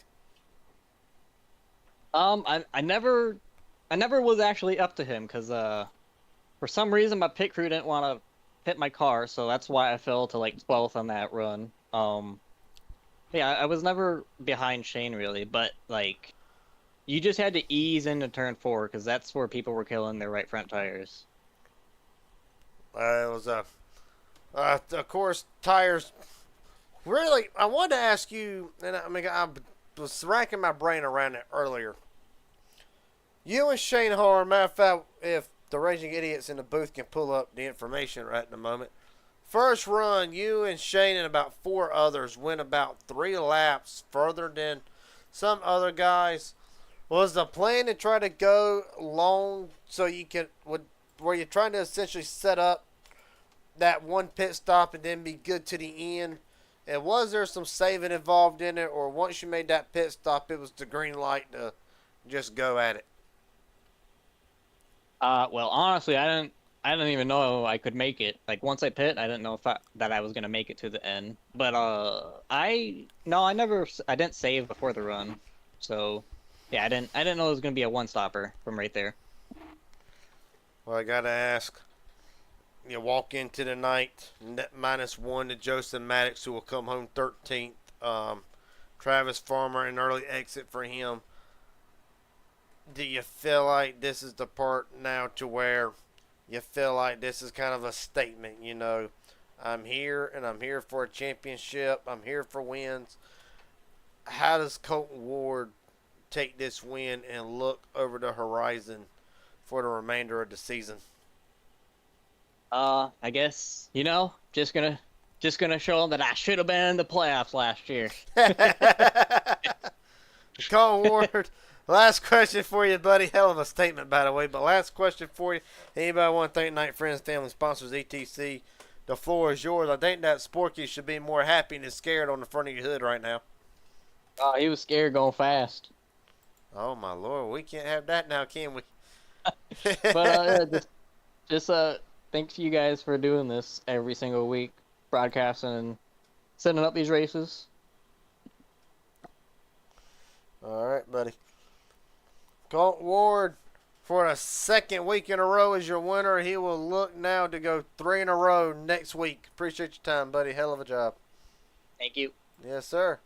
[SPEAKER 2] I never was actually up to him because for some reason my pit crew didn't want to pit my car, so that's why I fell to like 12th on that run. Yeah, I was never behind Shane really, but like you just had to ease into turn 4 because that's where people were killing their right front tires.
[SPEAKER 1] It was of course, tires. Really, I wanted to ask you, and I was racking my brain around it earlier. You and Shane Hart, matter of fact, if the Raging Idiots in the booth can pull up the information right in the moment. First run, you and Shane and about 4 others went about 3 laps further than some other guys. Was the plan to try to go long so you could, were you trying to essentially set up that one pit stop and then be good to the end? And was there some saving involved in it, or once you made that pit stop, it was the green light to just go at it?
[SPEAKER 2] Well, honestly, I didn't even know I could make it. Like once I pit, I didn't know that I was gonna make it to the end. But I didn't save before the run, so yeah, I didn't know it was gonna be a one stopper from right there.
[SPEAKER 1] Well, I gotta ask. You walk into the night, net -1 to Joseph Maddox, who will come home 13th. Travis Farmer, an early exit for him. Do you feel like this is the part now to where you feel like this is kind of a statement, you know, I'm here and I'm here for a championship, I'm here for wins? How does Colton Ward take this win and look over the horizon for the remainder of the season?
[SPEAKER 2] I guess, you know, just gonna show them that I should have been in the playoffs last year.
[SPEAKER 1] Colton Ward, last question for you, buddy. Hell of a statement, by the way, but last question for you. Anybody want to thank Night Friends, family sponsors, etc.? The floor is yours. I think that Sporky should be more happy than scared on the front of your hood right now.
[SPEAKER 2] Oh, he was scared going fast.
[SPEAKER 1] Oh, my Lord. We can't have that now, can we?
[SPEAKER 2] But just thanks you guys for doing this every single week, broadcasting and setting up these races.
[SPEAKER 1] All right, buddy. Colton Ward, for a second week in a row, is your winner. He will look now to go 3 in a row next week. Appreciate your time, buddy. Hell of a job.
[SPEAKER 2] Thank you.
[SPEAKER 1] Yes, sir.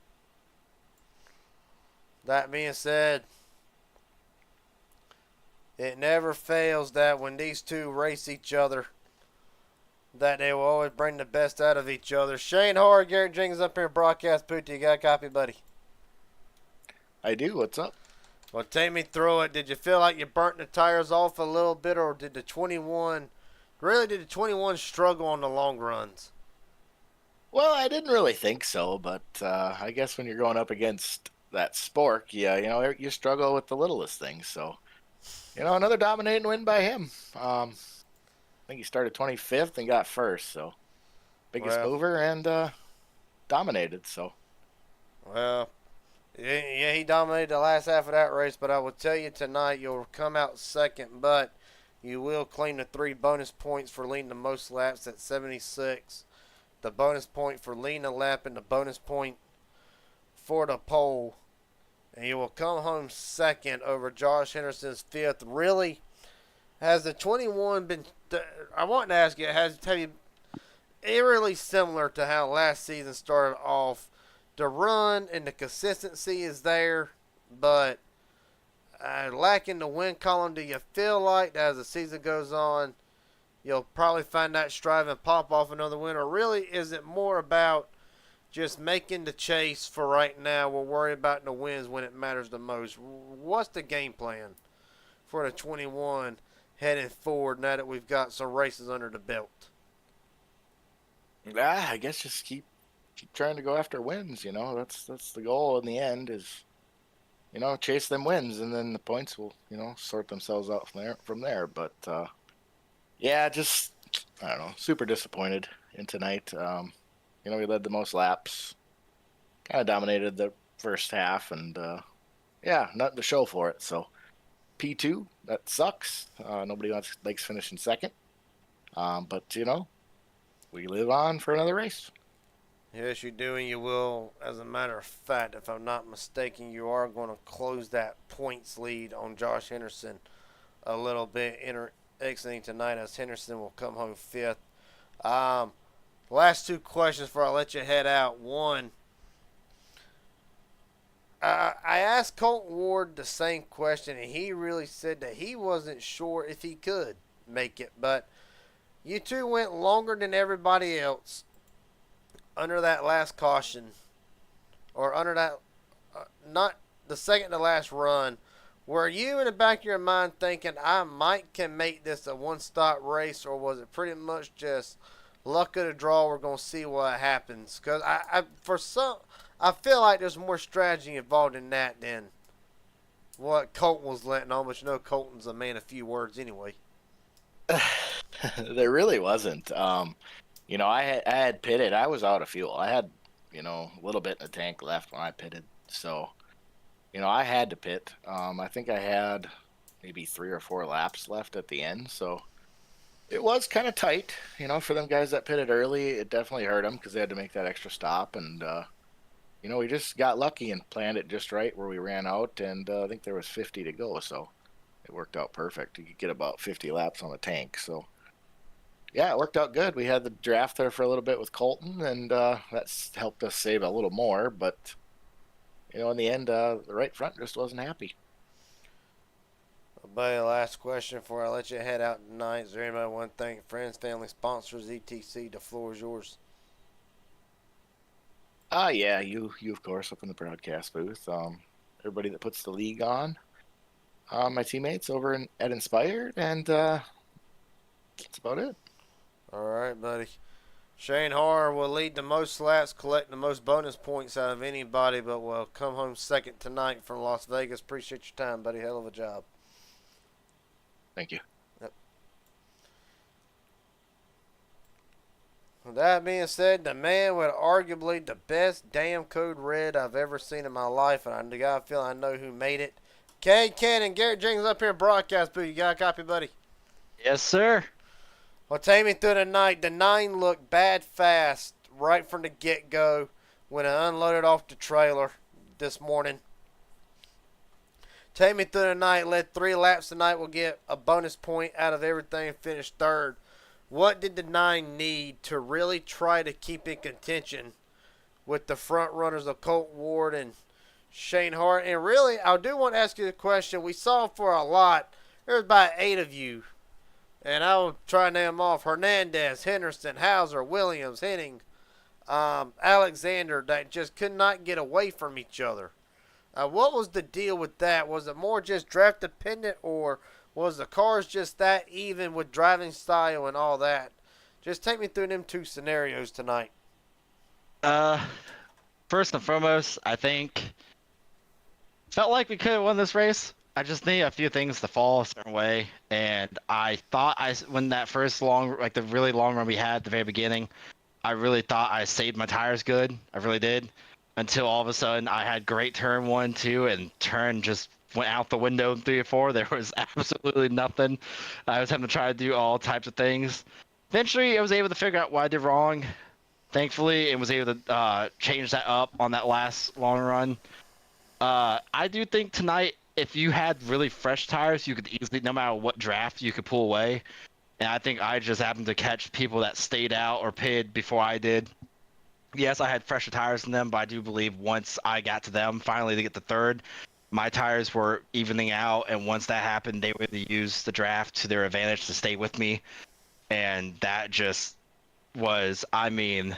[SPEAKER 1] That being said, it never fails that when these two race each other, that they will always bring the best out of each other. Shane Hart, Garrett Jenkins up here in broadcast booth. You got a copy, buddy?
[SPEAKER 4] I do. What's up?
[SPEAKER 1] Well, take me through it. Did you feel like you burnt the tires off a little bit, or did the 21 struggle on the long runs?
[SPEAKER 4] Well, I didn't really think so, but I guess when you're going up against that Spork, you struggle with the littlest things. So, another dominating win by him. I think he started 25th and got first, so biggest mover and dominated. So,
[SPEAKER 1] well, yeah, he dominated the last half of that race. But I will tell you tonight, you'll come out second, but you will claim the 3 bonus points for leading the most laps at 76. The bonus point for leading a lap and the bonus point for the pole. And you will come home second over Josh Henderson's 5th. Really, has the 21 been... I want to ask you, have you eerily similar to how last season started off? The run and the consistency is there, but lacking the win column. Do you feel like as the season goes on, you'll probably find that strive and pop off another win? Or really, is it more about just making the chase for right now? We'll worry about the wins when it matters the most. What's the game plan for the 21 heading forward now that we've got some races under the belt?
[SPEAKER 4] I guess just keep keep trying to go after wins. You know, that's the goal in the end is, you know, chase them wins, and then the points will, you know, sort themselves out from there. But yeah, just I don't know, super disappointed in tonight. You know, we led the most laps, kind of dominated the first half, and yeah, nothing to show for it. So P2, that sucks. Nobody likes finishing second. But you know, we live on for another race.
[SPEAKER 1] Yes, you do, and you will. As a matter of fact, if I'm not mistaken, you are going to close that points lead on Josh Henderson a little bit, exiting tonight, as Henderson will come home fifth. Last two questions before I let you head out. One, I asked Colton Ward the same question, and he really said that he wasn't sure if he could make it, but you two went longer than everybody else under that last caution, or under that, not the second to last run. Were you in the back of your mind thinking, I might can make this a one-stop race, or was it pretty much just luck of the draw, we're going to see what happens? Because I feel like there's more strategy involved in that than what Colton was letting on, but you know Colton's a man of few words anyway.
[SPEAKER 4] There really wasn't. You know, I had pitted. I was out of fuel. I had, you know, a little bit in the tank left when I pitted. So, you know, I had to pit. I think I had maybe 3 or 4 laps left at the end. So it was kind of tight, you know, for them guys that pitted early. It definitely hurt them because they had to make that extra stop. And, you know, we just got lucky and planned it just right where we ran out. And I think there was 50 to go. So it worked out perfect. You could get about 50 laps on the tank. So, yeah, it worked out good. We had the draft there for a little bit with Colton, and that's helped us save a little more. But, you know, in the end, the right front just wasn't happy.
[SPEAKER 1] Buddy, last question before I let you head out tonight. Is there anybody want to thank friends, family, sponsors, etc.? The floor is yours.
[SPEAKER 4] Yeah, you of course up in the broadcast booth. Everybody that puts the league on. My teammates over at Inspired, and that's about it.
[SPEAKER 1] All right, buddy. Shane Harr will lead the most laps, collect the most bonus points out of anybody, but will come home second tonight from Las Vegas. Appreciate your time, buddy. Hell of a job.
[SPEAKER 4] Thank you.
[SPEAKER 1] Yep. With that being said, the man with arguably the best damn code red I've ever seen in my life, and I got a feeling I know who made it. Cade Cannon, Garrett Jenkins up here in broadcast booth. You got a copy, buddy?
[SPEAKER 2] Yes, sir.
[SPEAKER 1] Well, take me through the night. The 9 looked bad fast right from the get-go when it unloaded off the trailer this morning. Take me through the night. Led 3 laps tonight. Will get a bonus point out of everything and finish third. What did the 9 need to really try to keep in contention with the front runners of Colton Ward and Shane Hart? And really, I do want to ask you the question. We saw for a lot. There's about 8 of you. And I will try to name them off. Hernandez, Henderson, Hauser, Williams, Henning, Alexander, that just could not get away from each other. What was the deal with that? Was it more just draft dependent, or was the cars just that even with driving style and all that? Just take me through them 2 scenarios tonight.
[SPEAKER 11] First and foremost, I think felt like we could have won this race. I just need a few things to fall a certain way, and I thought when that first the really long run we had at the very beginning, I really thought I saved my tires good. I really did, until all of a sudden I had great turn 1, 2, and turn just went out the window in 3 or 4. There was absolutely nothing. I was having to try to do all types of things. Eventually, I was able to figure out what I did wrong. Thankfully, it was able to change that up on that last long run. I do think tonight, if you had really fresh tires, you could easily, no matter what draft, you could pull away. And I think I just happened to catch people that stayed out or pitted before I did. Yes, I had fresher tires than them, but I do believe once I got to them, finally to get the third, my tires were evening out. And once that happened, they were able to use the draft to their advantage to stay with me. And that just was, I mean,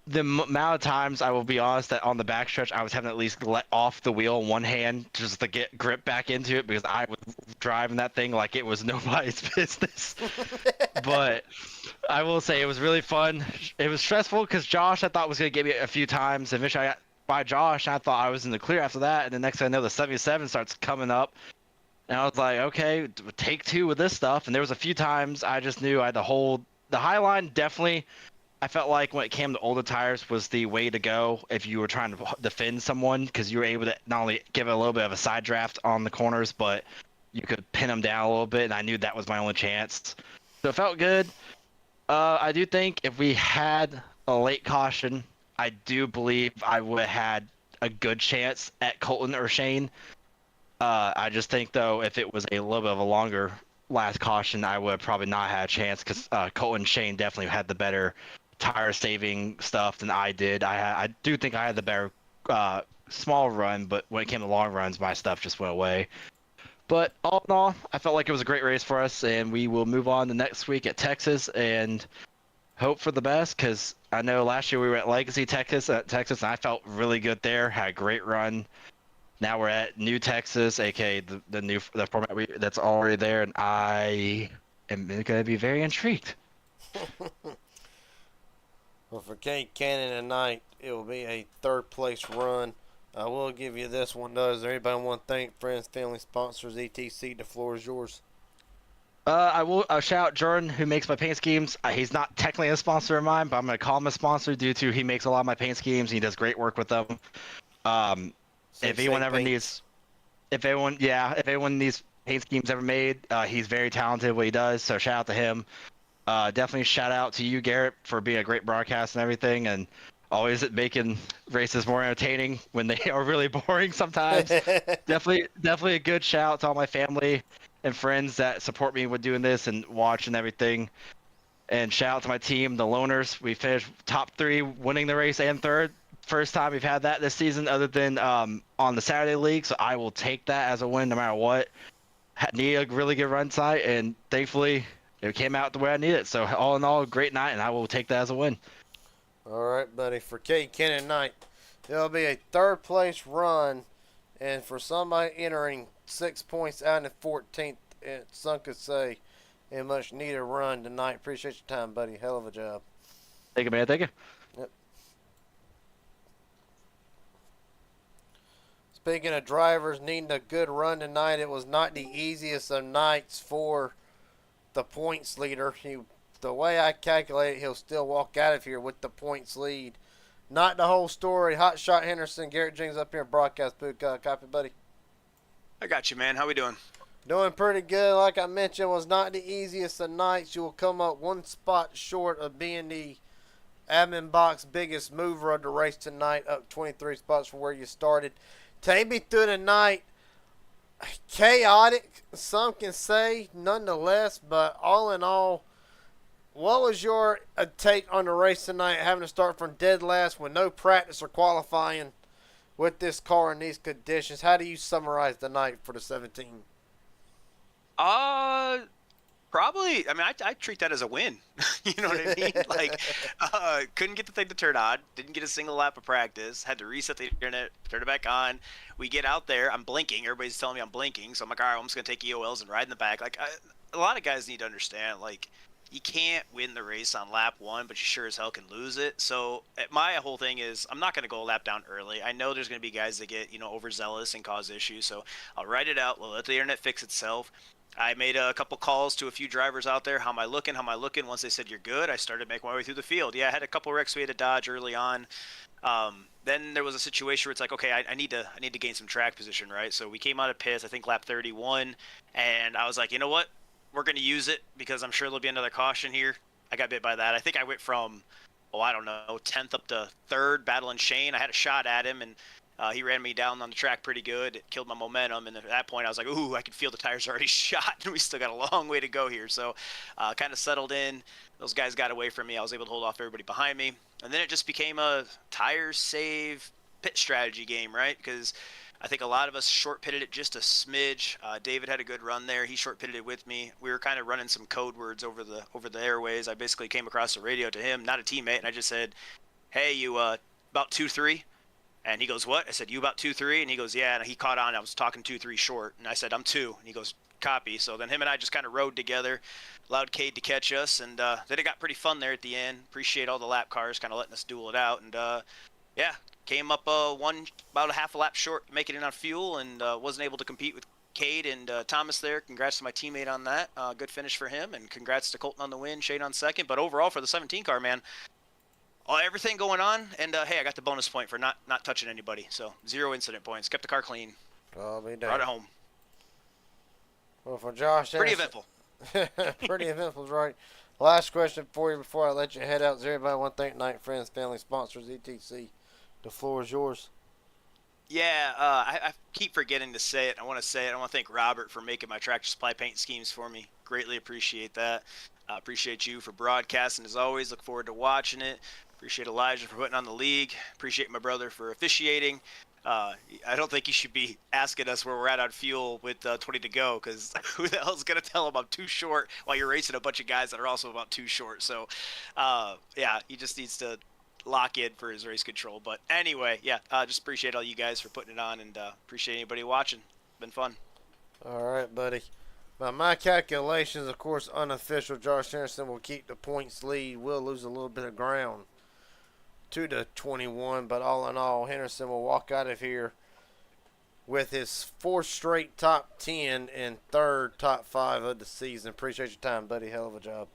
[SPEAKER 11] the amount of times, I will be honest, that on the backstretch I was having to at least let off the wheel in one hand just to get grip back into it, because I was driving that thing like it was nobody's business. But I will say it was really fun. It was stressful because Josh I thought was gonna get me a few times. Eventually I got by Josh. I thought I was in the clear after that, and the next thing I know, the 77 starts coming up, and I was like, okay, take two with this stuff. And there was a few times I just knew I had to hold the high line. Definitely, I felt like when it came to older tires was the way to go if you were trying to defend someone, because you were able to not only give it a little bit of a side draft on the corners, but you could pin them down a little bit, and I knew that was my only chance. So it felt good. I do think if we had a late caution, I do believe I would have had a good chance at Colton or Shane. I just think, though, if it was a little bit of a longer last caution, I would have probably not had a chance, because Colton and Shane definitely had the better tire-saving stuff than I did. I do think I had the better small run, but when it came to long runs, my stuff just went away. But all in all, I felt like it was a great race for us, and we will move on to next week at Texas and hope for the best, because I know last year we were at Legacy, Texas, and I felt really good there, had a great run. Now we're at New Texas, aka the format that's already there, and I am going to be very intrigued.
[SPEAKER 1] Well, for Kate Cannon tonight, it will be a third place run. I will give you this one, though. Is there anybody want to thank friends, family, sponsors, etc.? The floor is yours.
[SPEAKER 11] I will shout out Jordan, who makes my paint schemes. He's not technically a sponsor of mine, but I'm going to call him a sponsor due to he makes a lot of my paint schemes. He does great work with them. If anyone needs paint schemes ever made, he's very talented at what he does. So shout out to him. Definitely shout out to you, Garrett, for being a great broadcast and everything, and always making races more entertaining when they are really boring sometimes. definitely a good shout out to all my family and friends that support me with doing this and watch and everything. And shout out to my team, the Loners. We finished top 3, winning the race and third. First time we've had that this season, other than on the Saturday League. So I will take that as a win no matter what. Need a really good run site, and thankfully it came out the way I needed it. So all in all, great night, and I will take that as a win.
[SPEAKER 1] All right, buddy. For Kate Cannon tonight, it'll be a third place run, and for somebody entering 6 points out in the 14th, some could say a much needed run tonight. Appreciate your time, buddy. Hell of a job.
[SPEAKER 11] Thank you, man. Thank you.
[SPEAKER 1] Yep. Speaking of drivers needing a good run tonight, it was not the easiest of nights for the points leader. The way I calculate it, he'll still walk out of here with the points lead. Not the whole story. Hot Shot Henderson, Garrett James up here in broadcast booth. Copy, buddy.
[SPEAKER 6] I got you, man. How we doing?
[SPEAKER 1] Doing pretty good. Like I mentioned, was not the easiest of nights. You will come up one spot short of being the admin box biggest mover of the race tonight, up 23 spots from where you started. Take me through the night. Chaotic, some can say, nonetheless, but all in all, what was your take on the race tonight, having to start from dead last with no practice or qualifying with this car in these conditions? How do you summarize the night for the 17?
[SPEAKER 6] Probably. I mean, I treat that as a win. You know what I mean? Like, couldn't get the thing to turn on. Didn't get a single lap of practice. Had to reset the internet, turn it back on. We get out there. I'm blinking. Everybody's telling me I'm blinking. So I'm like, all right, I'm just gonna take EOLs and ride in the back. Like, a lot of guys need to understand, like, you can't win the race on lap 1, but you sure as hell can lose it. So my whole thing is I'm not going to go a lap down early. I know there's going to be guys that get, overzealous and cause issues. So I'll ride it out. We'll let the internet fix itself. I made a couple calls to a few drivers out there. How am I looking? Once they said you're good, I started making my way through the field. Yeah, I had a couple wrecks we had to dodge early on. Then there was a situation where it's like, okay, I need to gain some track position, right? So we came out of pits, I think lap 31, and I was like, you know what? We're going to use it because I'm sure there'll be another caution here. I got bit by that. I think I went from, 10th up to 3rd, battling Shane. I had a shot at him, and he ran me down on the track pretty good. It killed my momentum, and at that point I was like, ooh, I can feel the tires already shot, and we still got a long way to go here. So kind of settled in. Those guys got away from me. I was able to hold off everybody behind me. And then it just became a tire save pit strategy game, right? Because I think a lot of us short pitted it just a smidge. David had a good run there. He short pitted it with me. We were kind of running some code words over the airways. I basically came across the radio to him, not a teammate, and I just said, hey, you about 2-3. And he goes, what? I said, you about 2-3? And he goes, yeah. And he caught on. I was talking 2-3 short. And I said, I'm 2. And he goes, copy. So then him and I just kind of rode together, allowed Cade to catch us. And then it got pretty fun there at the end. Appreciate all the lap cars kind of letting us duel it out. And yeah, came up about a half a lap short, making it on fuel, and wasn't able to compete with Cade and Thomas there. Congrats to my teammate on that. Good finish for him. And congrats to Colton on the win, Shane on second. But overall for the 17 car, man, everything going on, and hey, I got the bonus point for not touching anybody, so 0 incident points. Kept the car clean.
[SPEAKER 1] Oh, be
[SPEAKER 6] Brought
[SPEAKER 1] damned.
[SPEAKER 6] it home.
[SPEAKER 1] Well, for Josh,
[SPEAKER 6] Pretty
[SPEAKER 1] Anderson-
[SPEAKER 6] eventful.
[SPEAKER 1] Pretty eventful, right? Last question for you before I let you head out. Does everybody want to thank Night Friends, family sponsors, etc.? The floor is yours.
[SPEAKER 6] Yeah, I keep forgetting to say it. I want to say it. I want to thank Robert for making my Tractor Supply paint schemes for me. Greatly appreciate that. Appreciate you for broadcasting as always. Look forward to watching it. Appreciate Elijah for putting on the league. Appreciate my brother for officiating. I don't think you should be asking us where we're at on fuel with 20 to go, because who the hell is going to tell him I'm too short while you're racing a bunch of guys that are also about too short. So, yeah, he just needs to lock in for his race control. But anyway, yeah, just appreciate all you guys for putting it on, and appreciate anybody watching. Been fun.
[SPEAKER 1] All right, buddy. By my calculations, of course, unofficial, Josh Henderson will keep the points lead. Will lose a little bit of ground to the 21, but all in all, Henderson will walk out of here with his 4th straight top 10 and 3rd top 5 of the season. Appreciate your time, buddy. Hell of a job.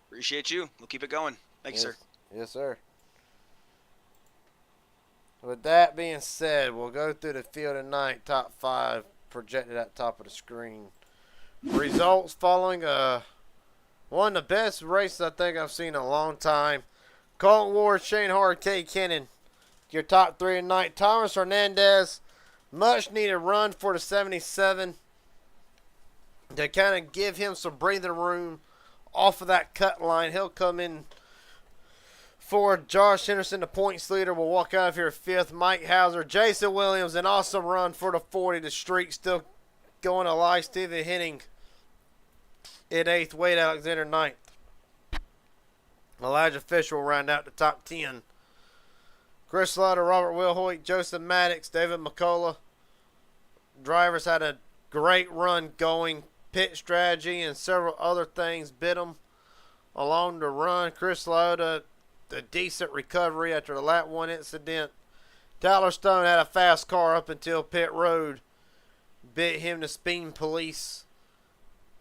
[SPEAKER 6] Appreciate you. We'll keep it going. Thank you, sir.
[SPEAKER 1] Yes, sir. With that being said, we'll go through the field tonight. Top 5 projected at the top of the screen. Results following one of the best races I think I've seen in a long time. Colton Ward, Shane Hard, Cade Kennan. Your top 3 tonight. Thomas Hernandez, much needed run for the 77 to kind of give him some breathing room off of that cut line. He'll come in for Josh Henderson, the points leader, will walk out of here 5th. Mike Hauser, Jason Williams, an awesome run for the 40. The streak still going alive. Stephen Henning in 8th. Wade Alexander 9th. Elijah Fisher will round out the top 10. Chris Slaughter, Robert Wilhoit, Joseph Maddox, David McCullough. Drivers had a great run going. Pit strategy and several other things bit them along the run. Chris Slaughter, a decent recovery after the lap 1 incident. Tyler Stone had a fast car up until pit road. Bit him the speeding police,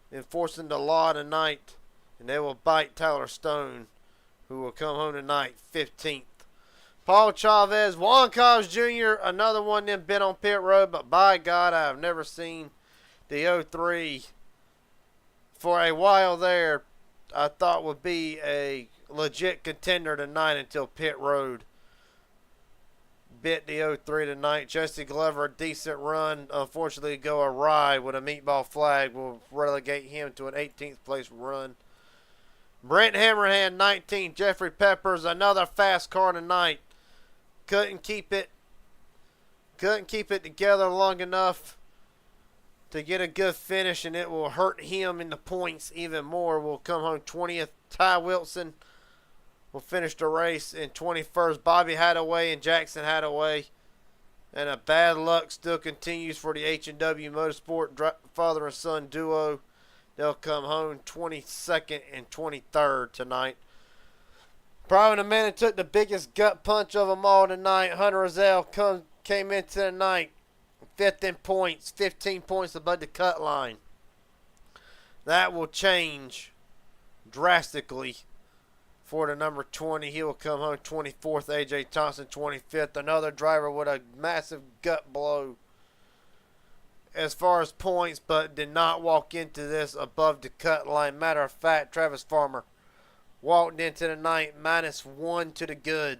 [SPEAKER 1] enforcing the law tonight. And they will bite Tyler Stone, who will come home tonight 15th. Paul Chavez, Juan Cobbs Jr., another one them been on pit road, but by God, I have never seen the 03 for a while there. I thought would be a legit contender tonight until pit road bit the 03 tonight. Jesse Glover, a decent run, unfortunately go awry with a meatball flag, will relegate him to an 18th place run. Brent Hammerhand, 19th. Jeffrey Peppers, another fast car tonight. Couldn't keep it together long enough to get a good finish, and it will hurt him in the points even more. Will come home 20th. Ty Wilson will finish the race in 21st. Bobby Hadaway and Jackson Hadaway. And a bad luck still continues for the H&W Motorsport father and son duo. They'll come home 22nd and 23rd tonight. Probably the man that took the biggest gut punch of them all tonight, Hunter Rozelle, came into the night 5th in points, 15 points above the cut line. That will change drastically for the number 20. He will come home 24th. AJ Thompson 25th. Another driver with a massive gut blow as far as points, but did not walk into this above the cut line. Matter of fact, Travis Farmer walked into the night -1 to the good.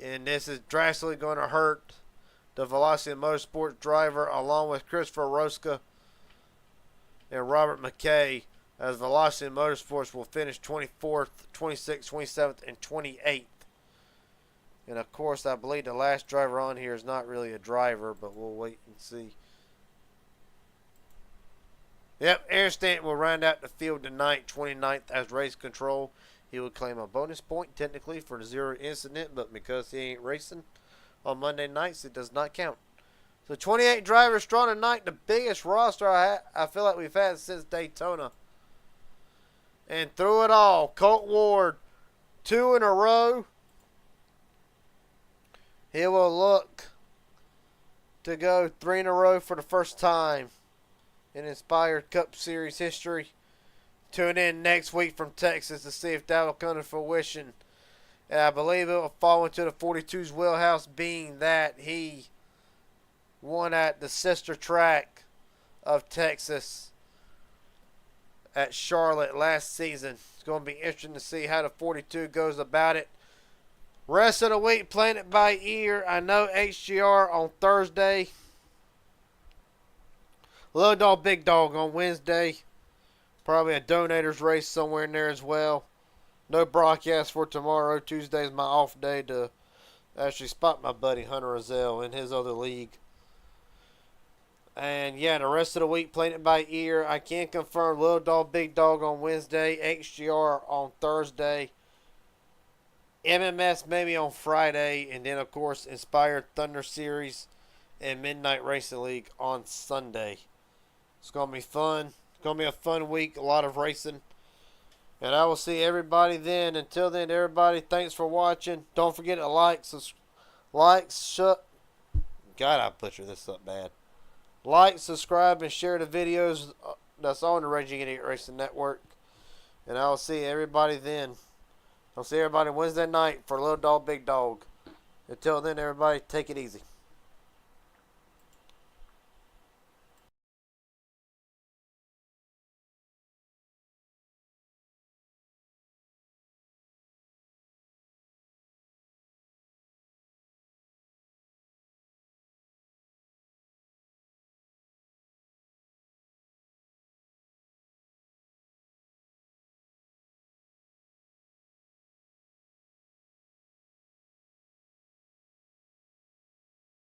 [SPEAKER 1] And this is drastically going to hurt the Velocity Motorsports driver, along with Christopher Roska and Robert McKay, as Velocity Motorsports will finish 24th, 26th, 27th, and 28th. And of course, I believe the last driver on here is not really a driver, but we'll wait and see. Yep, Aaron Stanton will round out the field tonight, 29th, as race control. He will claim a bonus point technically for the 0 incident, but because he ain't racing, on Monday nights, it does not count. So 28 drivers strong tonight, the biggest roster I feel like we've had since Daytona. And through it all, Colt Ward, 2 in a row. He will look to go 3 in a row for the first time in Inspired Cup Series history. Tune in next week from Texas to see if that will come to fruition. And I believe it will fall into the 42's wheelhouse, being that he won at the sister track of Texas at Charlotte last season. It's going to be interesting to see how the 42 goes about it. Rest of the week, playing it by ear. I know HGR on Thursday. Little Dog, Big Dog on Wednesday. Probably a donators race somewhere in there as well. No broadcast for tomorrow. Tuesday's my off day to actually spot my buddy Hunter Rozelle in his other league. And yeah, the rest of the week, playing it by ear. I can confirm Little Dog, Big Dog on Wednesday. HGR on Thursday. MMS maybe on Friday. And then, of course, Inspired Thunder Series and Midnight Racing League on Sunday. It's going to be fun. It's going to be a fun week. A lot of racing. And I will see everybody then. Until then, everybody, thanks for watching. Don't forget to like, God, I butchered this up bad. Like, subscribe, and share the videos that's on the Raging Idiot Racing Network. And I will see everybody then. I'll see everybody Wednesday night for Little Dog, Big Dog. Until then, everybody, take it easy.